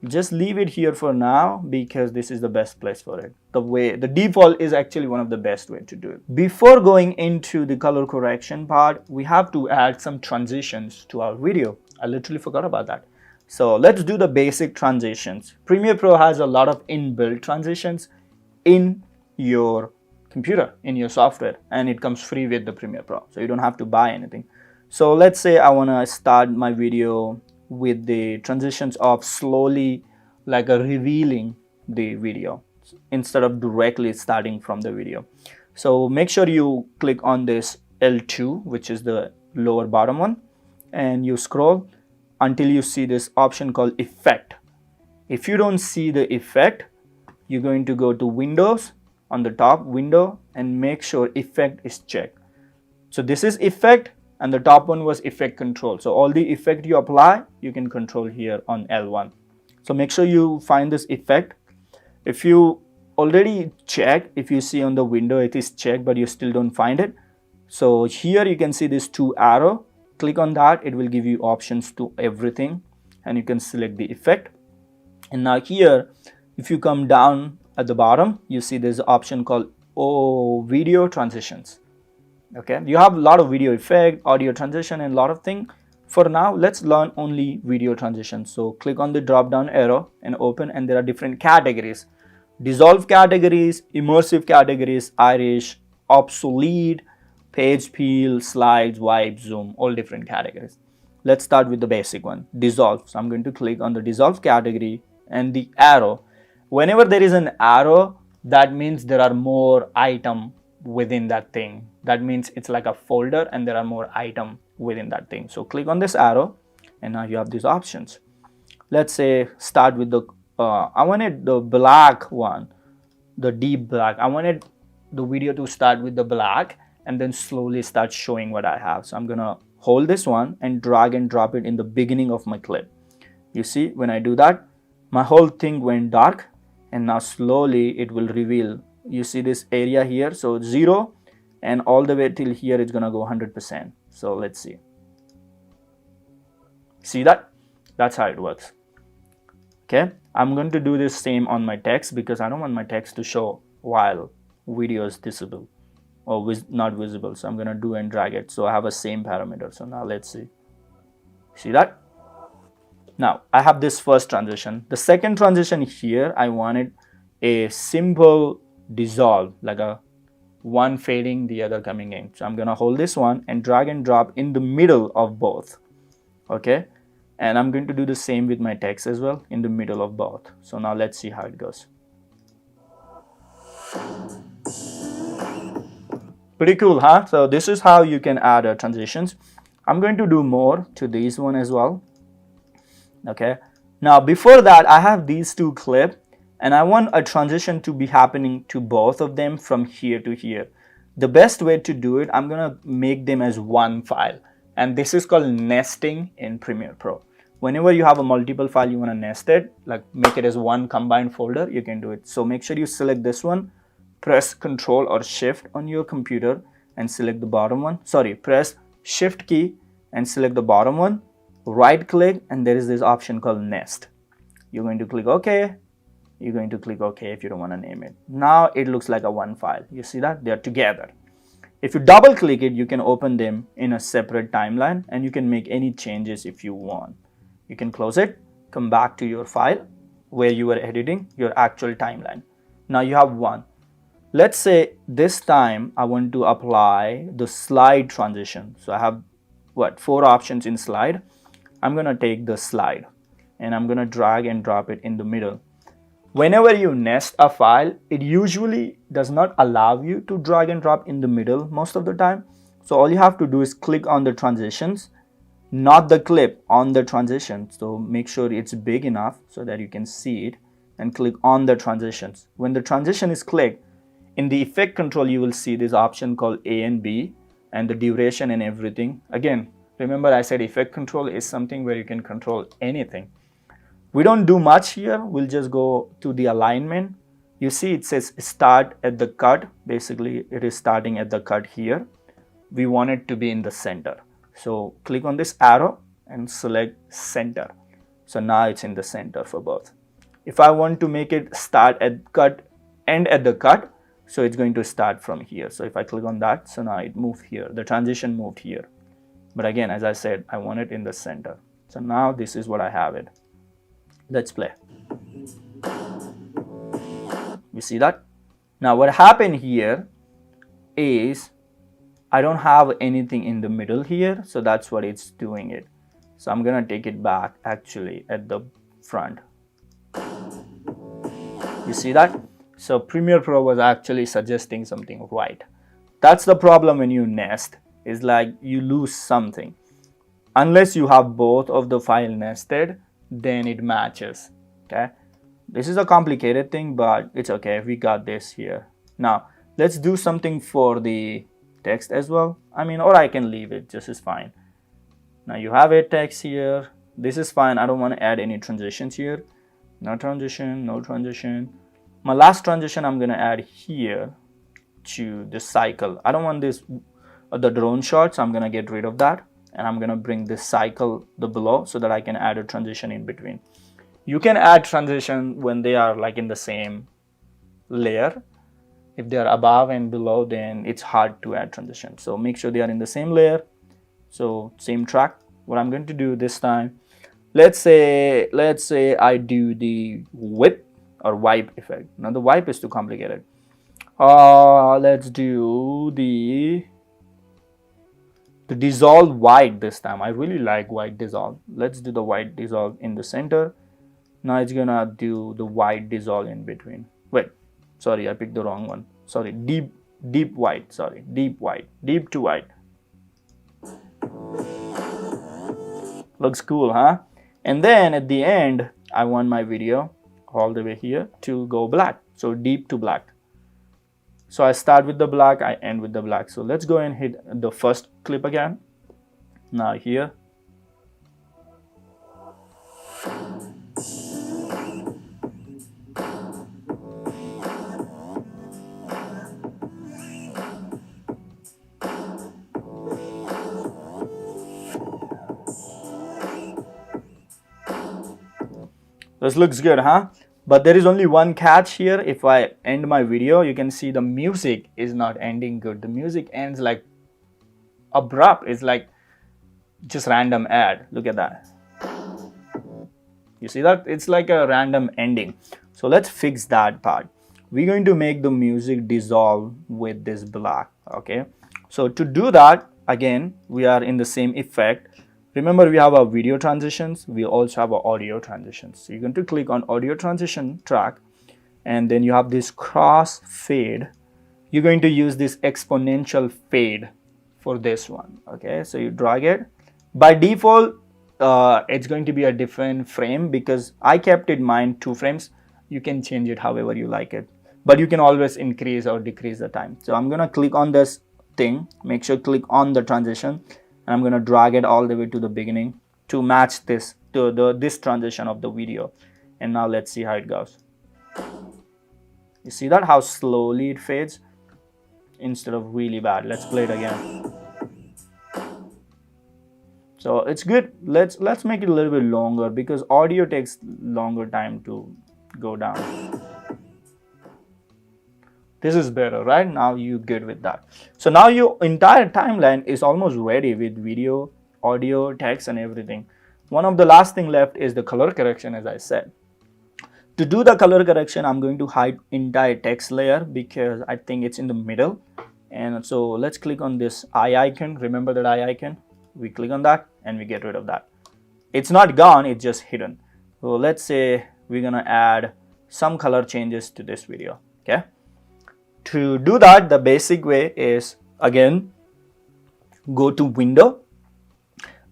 Just leave it here for now because this is the best place for it. The default is actually one of the best way to do it. Before going into the color correction part, we have to add some transitions to our video. I literally forgot about that. So let's do the basic transitions. Premiere Pro has a lot of inbuilt transitions in your computer, in your software, and it comes free with the Premiere Pro. So you don't have to buy anything. So let's say I want to start my video with the transitions of slowly like a revealing the video instead of directly starting from the video. So make sure you click on this L2, which is the lower bottom one, and you scroll until you see this option called effect. If you don't see the effect, you're going to go to Windows, on the top window, and make sure effect is checked. So this is effect, and the top one was effect control. So all the effect you apply, you can control here on L1. So make sure you find this effect. If you already checked, if you see on the window it is checked but you still don't find it, so here you can see this 2 arrow. Click on that, it will give you options to everything, and you can select the effect. And now here, if you come down at the bottom, you see there's an option called video transitions. Okay, you have a lot of video effect, audio transition, and a lot of things. For now, let's learn only video transitions. So click on the drop down arrow and open, and there are different categories: dissolve categories, immersive categories, Irish, obsolete, page peel, slides, wipe, zoom, all different categories. Let's start with the basic one, dissolve. So I'm going to click on the dissolve category and the arrow. Whenever there is an arrow, that means there are more items within that thing. That means it's like a folder and there are more items within that thing. So click on this arrow and now you have these options. Let's say start with the I wanted the black one, the deep black. I wanted the video to start with the black and then slowly start showing what I have. So I'm gonna hold this one and drag and drop it in the beginning of my clip. You see, when I do that, my whole thing went dark and now slowly it will reveal. You see this area here, so 0 and all the way till here it's gonna go 100%. So let's see. See that? That's how it works. Okay, I'm going to do this same on my text because I don't want my text to show while video is visible or not visible. So I'm going to do and drag it. So I have a same parameter. So now let's see. See that? Now I have this first transition. The second transition here, I wanted a simple dissolve, like a one fading, the other coming in. So I'm going to hold this one and drag and drop in the middle of both. Okay. And I'm going to do the same with my text as well in the middle of both. So now let's see how it goes. Pretty cool, huh? So this is how you can add transitions. I'm going to do more to this one as well. Okay. Now before that, I have these two clips and I want a transition to be happening to both of them from here to here. The best way to do it, I'm going to make them as one file. And this is called nesting in Premiere Pro. Whenever you have a multiple file you want to nest it, like make it as one combined folder, you can do it. So make sure you select this one, press Control or Shift on your computer and select the bottom one. Sorry, press Shift key and select the bottom one, right click, and there is this option called Nest. You're going to click OK. You're going to click OK if you don't want to name it. Now it looks like a one file. You see that? They're together. If you double click it, you can open them in a separate timeline and you can make any changes if you want. You can close it, come back to your file where you were editing your actual timeline. Now you have one. Let's say this time I want to apply the slide transition. So I have 4 options in slide. I'm going to take the slide and I'm going to drag and drop it in the middle. Whenever you nest a file, it usually does not allow you to drag and drop in the middle most of the time. So all you have to do is click on the transitions, not the clip, on the transition. So make sure it's big enough so that you can see it and click on the transitions. When the transition is clicked, in the effect control, you will see this option called A and B and the duration and everything. Again, remember I said effect control is something where you can control anything. We don't do much here. We'll just go to the alignment. You see it says start at the cut. Basically, it is starting at the cut here. We want it to be in the center. So click on this arrow and select center. So now it's in the center for both. If I want to make it start at cut, end at the cut, so it's going to start from here. So if I click on that, so now it moved here. The transition moved here. But again, as I said, I want it in the center. So now this is what I have it. Let's play. You see that? Now what happened here is I don't have anything in the middle here, so that's what it's doing it. So I'm gonna take it back actually at the front. You see that? So Premiere Pro was actually suggesting something right. That's the problem when you nest, is like you lose something. Unless you have both of the file nested, then it matches. Okay, this is a complicated thing, but it's okay. We got this here. Now let's do something for the text as well. I mean, or I can leave it, just is fine. Now you have a text here. This is fine. I don't want to add any transitions here. No transition, no transition. My last transition I'm gonna add here to the cycle. I don't want this the drone shot, so I'm gonna get rid of that. And I'm gonna bring this cycle the below so that I can add a transition in between. You can add transition when they are like in the same layer. If they are above and below, then it's hard to add transition. So make sure they are in the same layer. So same track. What I'm going to do this time, let's say I do the whip or wipe effect. Now the wipe is too complicated. Let's do the dissolve white this time. I really like white dissolve. Let's do the white dissolve in the center. Now it's gonna do the white dissolve in between. Wait, sorry, I picked the wrong one. Sorry, deep deep white, sorry, deep white, deep to white. Looks cool, huh? And then at the end, I want my video all the way here to go black. So deep to black. So I start with the black, I end with the black. So let's go and hit the first clip again. Now here. This looks good, huh? But there is only one catch here. If I end my video, you can see the music is not ending good. The music ends like abrupt. It's like just random ad. Look at that. You see that? It's like a random ending. So let's fix that part. We're going to make the music dissolve with this black. Okay. So to do that, again, we are in the same effect. Remember, we have our video transitions. We also have our audio transitions. So you're going to click on audio transition track, and then you have this cross fade. You're going to use this exponential fade for this one. Okay, so you drag it. By default, it's going to be a different frame because I kept in mind 2 frames. You can change it however you like it, but you can always increase or decrease the time. So I'm going to click on this thing. Make sure click on the transition. And I'm going to drag it all the way to the beginning to match this to this transition of the video. And now let's see how it goes. You see that how slowly it fades instead of really bad. Let's play it again. So it's good. Let's make it a little bit longer because audio takes longer time to go down. This is better, right? Now you're good with that. So now your entire timeline is almost ready with video, audio, text, and everything. One of the last thing left is the color correction, as I said. To do the color correction, I'm going to hide entire text layer because I think it's in the middle. And so let's click on this eye icon. Remember that eye icon? We click on that and we get rid of that. It's not gone, it's just hidden. So let's say we're gonna add some color changes to this video, okay? To do that, the basic way is, again, go to window.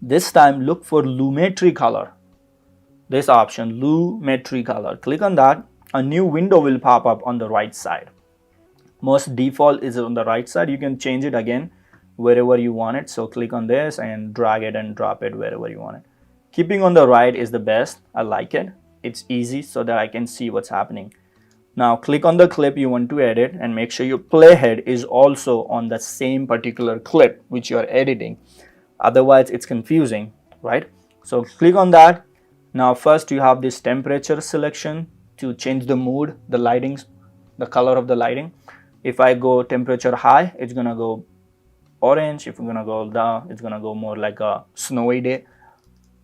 This time look for Lumetri color. This option, Lumetri color. Click on that. A new window will pop up on the right side. Most default is on the right side. You can change it again wherever you want it. So click on this and drag it and drop it wherever you want it. Keeping on the right is the best. I like it. It's easy so that I can see what's happening. Now click on the clip you want to edit and make sure your playhead is also on the same particular clip which you are editing. Otherwise it's confusing, right? So click on that. Now first you have this temperature selection to change the mood, the lightings, the color of the lighting. If I go temperature high, it's gonna go orange. If I'm gonna go down, it's gonna go more like a snowy day.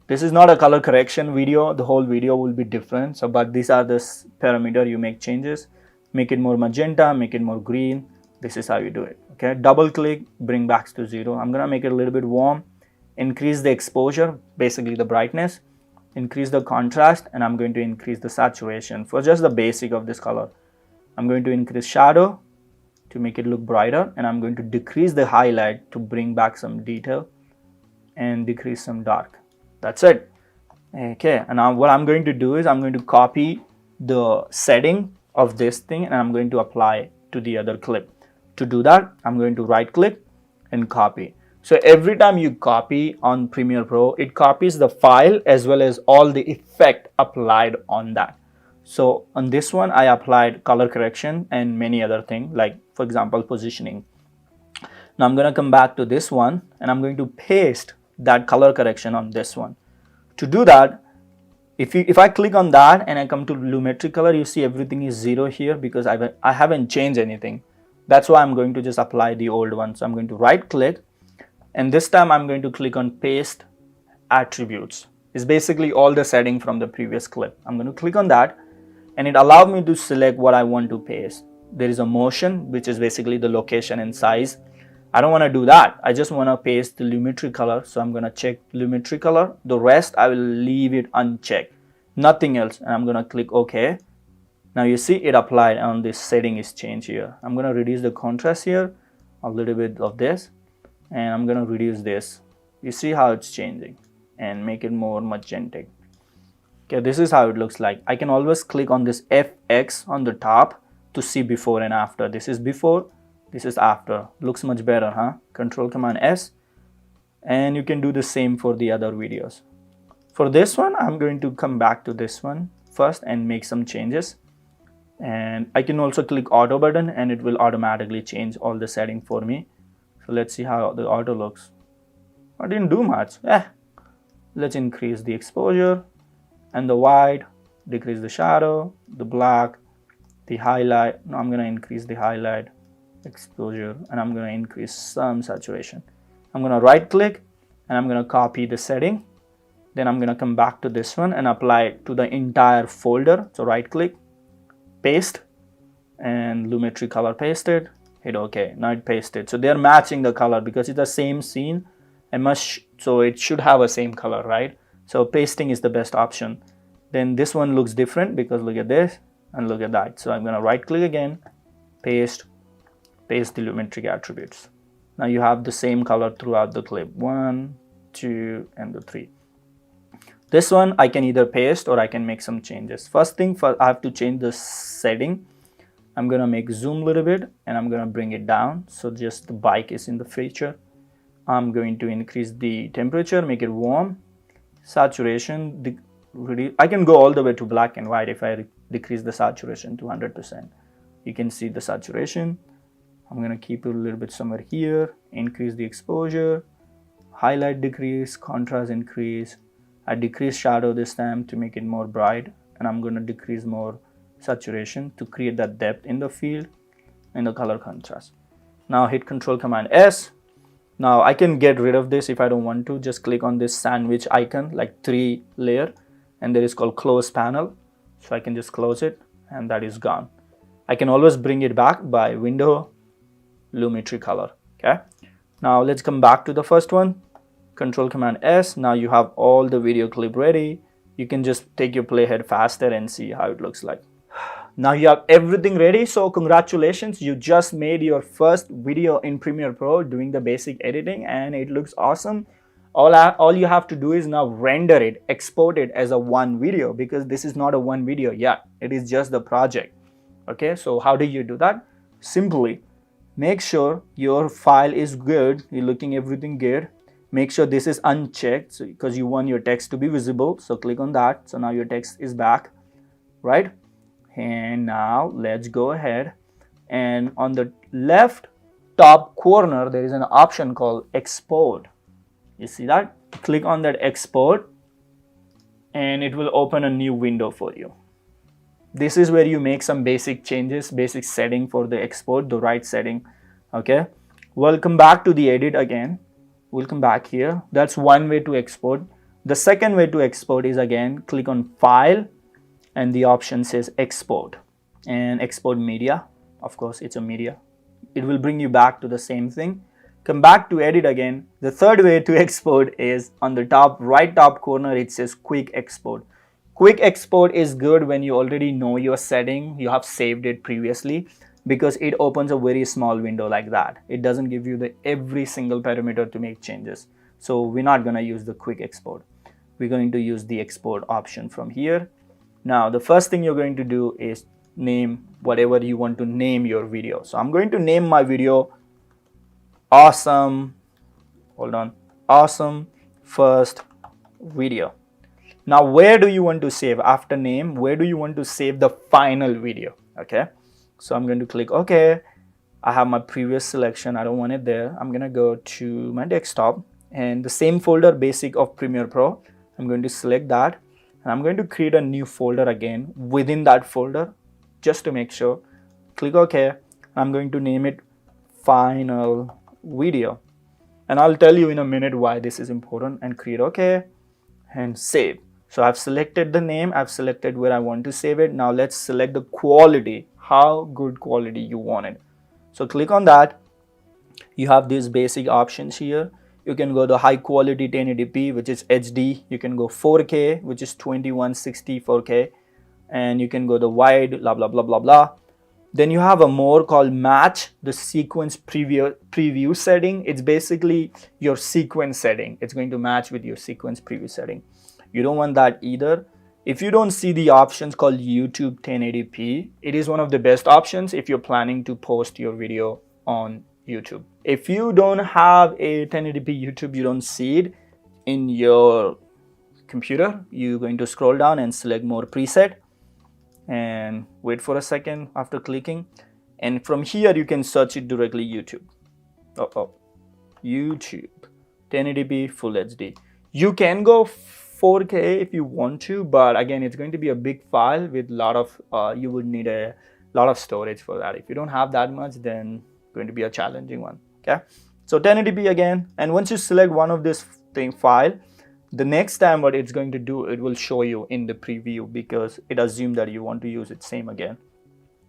This is not a color correction video. The whole video will be different. So, but these are the parameter you make changes. Make it more magenta, make it more green. This is how you do it. Okay. Double click, bring back to 0. I'm gonna make it a little bit warm. Increase the exposure, basically the brightness. Increase the contrast, and I'm going to increase the saturation for just the basic of this color. I'm going to increase shadow to make it look brighter, and I'm going to decrease the highlight to bring back some detail and decrease some dark. That's it. Okay, and now what I'm going to do is I'm going to copy the setting of this thing and I'm going to apply to the other clip. To do that, I'm going to right click and copy. So every time you copy on Premiere Pro, it copies the file as well as all the effect applied on that. So on this one, I applied color correction and many other things, like for example, positioning. Now I'm going to come back to this one and I'm going to paste that color correction on this one. To do that, if I click on that and I come to Lumetri color, you see everything is 0 here because I haven't changed anything. That's why I'm going to just apply the old one. So I'm going to right click, and this time I'm going to click on paste attributes. It's basically all the setting from the previous clip. I'm going to click on that and it allowed me to select what I want to paste. There is a motion, which is basically the location and size. I don't want to do that. I just want to paste the Lumetri color. So I'm going to check Lumetri color. The rest I will leave it unchecked. Nothing else. And I'm going to click OK. Now you see it applied and this setting is changed here. I'm going to reduce the contrast here, a little bit of this, and I'm going to reduce this. You see how it's changing and make it more magentic. Okay, this is how it looks like. I can always click on this FX on the top to see before and after. This is before, this is after. Looks much better, huh? Control Command S, and you can do the same for the other videos. For this one, I'm going to come back to this one first and make some changes. And I can also click auto button and it will automatically change all the setting for me. So let's see how the auto looks. I didn't do much. Let's increase the exposure and the white, decrease the shadow, the black, the highlight. Now I'm going to increase the highlight, exposure, and I'm going to increase some saturation. I'm going to right click and I'm going to copy the setting. Then I'm going to come back to this one and apply it to the entire folder. So right click, paste, and Lumetri color pasted, hit OK. Now it pasted. So they're matching the color because it's the same scene. So it should have a same color, right? So pasting is the best option. Then this one looks different because look at this and look at that. So I'm going to right click again, paste the Lumetri attributes. Now you have the same color throughout the clip. 1, 2, and the 3. This one I can either paste or I can make some changes. First thing, I have to change the setting. I'm going to make zoom a little bit and I'm going to bring it down. So just the bike is in the feature. I'm going to increase the temperature, make it warm. Saturation, I can go all the way to black and white if I decrease the saturation to 100%. You can see the saturation. I'm going to keep it a little bit somewhere here. Increase the exposure. Highlight decrease, contrast increase. I decrease shadow this time to make it more bright, and I'm going to decrease more saturation to create that depth in the field and the color contrast. Now hit Control Command S. Now I can get rid of this if I don't want to. Just click on this sandwich icon, like 3 layer, and there is called close panel. So I can just close it and that is gone. I can always bring it back by window, Lumetri color. Okay. Now let's come back to the first one. Control Command S. Now you have all the video clip ready. You can just take your playhead faster and see how it looks like. Now you have everything ready. So congratulations, you just made your first video in Premiere Pro doing the basic editing and it looks awesome. All you have to do is now render it, export it as a one video because this is not a one video yet. It is just the project. Okay, so how do you do that? Simply make sure your file is good. You're looking everything good. Make sure this is unchecked because you want your text to be visible. So click on that. So now your text is back, right? And now let's go ahead and on the left top corner, there is an option called export. You see that? Click on that export and it will open a new window for you. This is where you make some basic changes, basic setting for the export, the right setting. Okay. Welcome back to the edit again. We'll come back here. That's one way to export. The second way to export is again, click on File and the option says Export and export media. Of course, it's a media. It will bring you back to the same thing. Come back to edit again. The third way to export is on the top right top corner. It says Quick Export. Quick Export is good when you already know your setting. You have saved it previously, because it opens a very small window like that. It doesn't give you the every single parameter to make changes. So we're not going to use the quick export. We're going to use the export option from here. Now the first thing you're going to do is name whatever you want to name your video. So I'm going to name my video awesome, awesome first video. Now where do you want to save? After name, where do you want to save the final video? Okay. So I'm going to click OK. I have my previous selection. I don't want it there. I'm going to go to my desktop and the same folder basic of Premiere Pro. I'm going to select that and I'm going to create a new folder again within that folder just to make sure. Click OK. I'm going to name it final video. And I'll tell you in a minute why this is important, and create OK and save. So I've selected the name. I've selected where I want to save it. Now let's select the quality. How good quality you want it. So click on that. You have these basic options here. You can go to high quality 1080p, which is HD. You can go 4K, which is 2160 4K, and you can go the wide, blah blah blah blah blah. Then you have a more called match the sequence preview setting. It's basically your sequence setting. It's going to match with your sequence preview setting. You don't want that either. If you don't see the options called YouTube 1080p, it is one of the best options if you're planning to post your video on YouTube. If you don't have a 1080p YouTube, you don't see it in your computer, you're going to scroll down and select more preset and wait for a second after clicking, and from here you can search it directly YouTube. YouTube 1080p full HD. You can go 4K if you want to, but again it's going to be a big file with lot of you would need a lot of storage for that. If you don't have that much, then going to be a challenging one. Okay, so 1080p again, and once you select one of this file, the next time what it's going to do, it will show you in the preview because it assumes that you want to use it same again.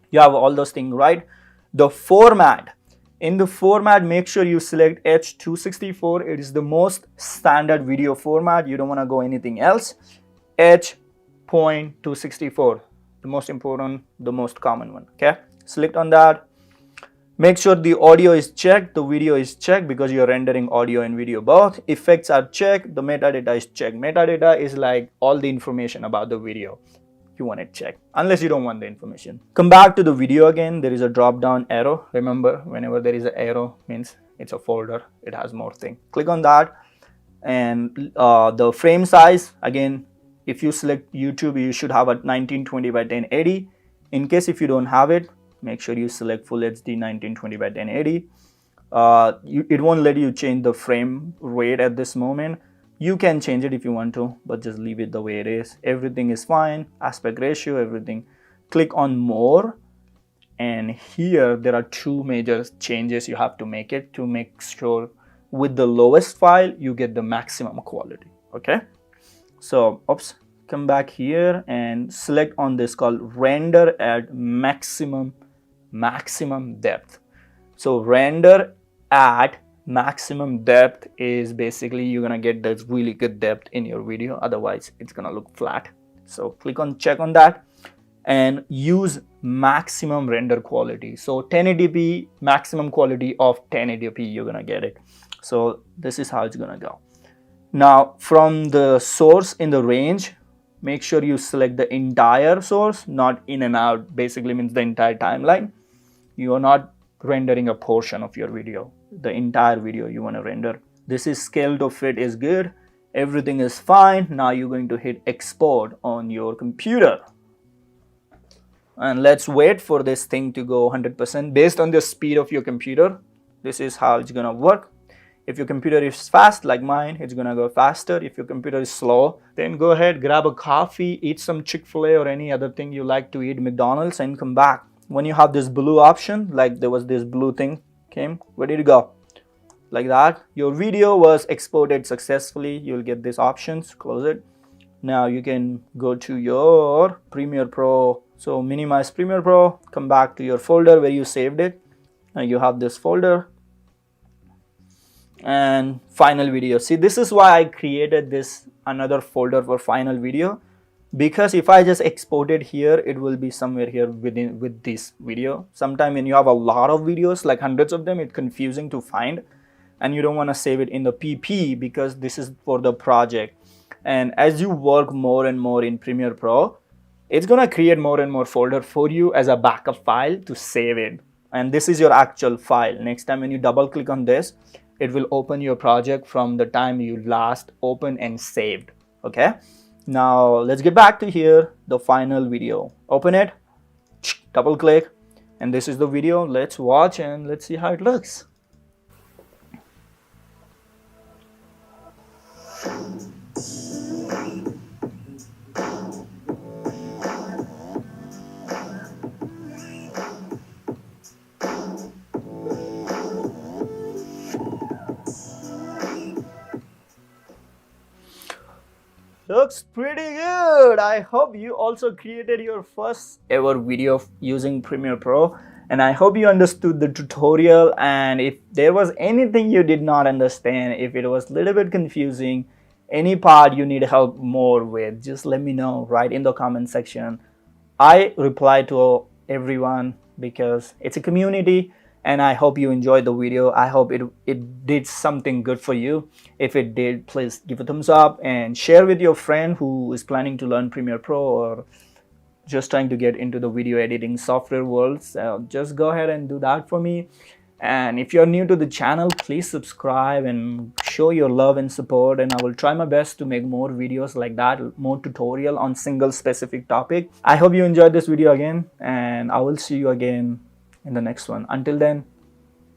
You have all those things right. The format, in the format, make sure you select H264. It is the most standard video format. You don't want to go anything else. H.264, the most important, the most common one. Okay, select on that. Make sure the audio is checked, the video is checked because you're rendering audio and video both. Effects are checked, the metadata is checked. Metadata is like all the information about the video. You want it checked, unless you don't want the information. Come back to the video again, there is a drop down arrow. Remember, whenever there is an arrow, means it's a folder, it has more thing. Click on that, and the frame size, again, if you select YouTube, you should have a 1920 by 1080. In case if you don't have it, make sure you select full HD 1920 by 1080. It won't let you change the frame rate at this moment. You can change it if you want to, but just leave it the way it is. Everything is fine, aspect ratio, everything. Click on more, and here there are two major changes you have to make it to make sure with the lowest file you get the maximum quality. Okay, so come back here and select on this called render at maximum depth. So render at maximum depth is basically you're gonna get this really good depth in your video, otherwise it's gonna look flat. So click on check on that and use maximum render quality. So 1080p, maximum quality of 1080p, you're gonna get it. So this is how it's gonna go. Now from the source in the range, make sure you select the entire source, not in and out. Basically means the entire timeline. You are not rendering a portion of your video, the entire video you want to render. This is scale to fit is good, everything is fine. Now you're going to hit export on your computer, and let's wait for this thing to go 100% based on the speed of your computer. This is how it's gonna work. If your computer is fast like mine, it's gonna go faster. If your computer is slow, then go ahead, grab a coffee, eat some Chick-fil-A or any other thing you like to eat, McDonald's, and come back. When you have this blue option, like there was this blue thing came, ready to go, like that, your video was exported successfully. You'll get these options, close it. Now you can go to your Premiere Pro. So minimize Premiere Pro, come back to your folder where you saved it, and you have this folder and final video. See, this is why I created this another folder for final video, because if I just export it here, it will be somewhere here with this video. Sometimes when you have a lot of videos, like hundreds of them, it's confusing to find, and you don't want to save it in the PP because this is for the project. And as you work more and more in Premiere Pro, it's gonna create more and more folder for you as a backup file to save it. And this is your actual file. Next time when you double click on this, it will open your project from the time you last opened and saved. Okay, now let's get back to here, the final video. Open it, double click, and this is the video. Let's watch and let's see how it looks. Looks pretty good. I hope you also created your first ever video using Premiere Pro, and I hope you understood the tutorial. And if there was anything you did not understand, if it was a little bit confusing, any part you need help more with, just let me know right in the comment section. I reply to everyone because it's a community, and I hope you enjoyed the video. I hope it did something good for you. If it did, please give a thumbs up and share with your friend who is planning to learn Premiere Pro or just trying to get into the video editing software world. So just go ahead and do that for me. And if you're new to the channel, please subscribe and show your love and support, and I will try my best to make more videos like that, more tutorial on single specific topic. I hope you enjoyed this video again, and I will see you again in the next one. Until then,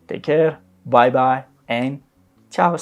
take care, bye bye, and ciao.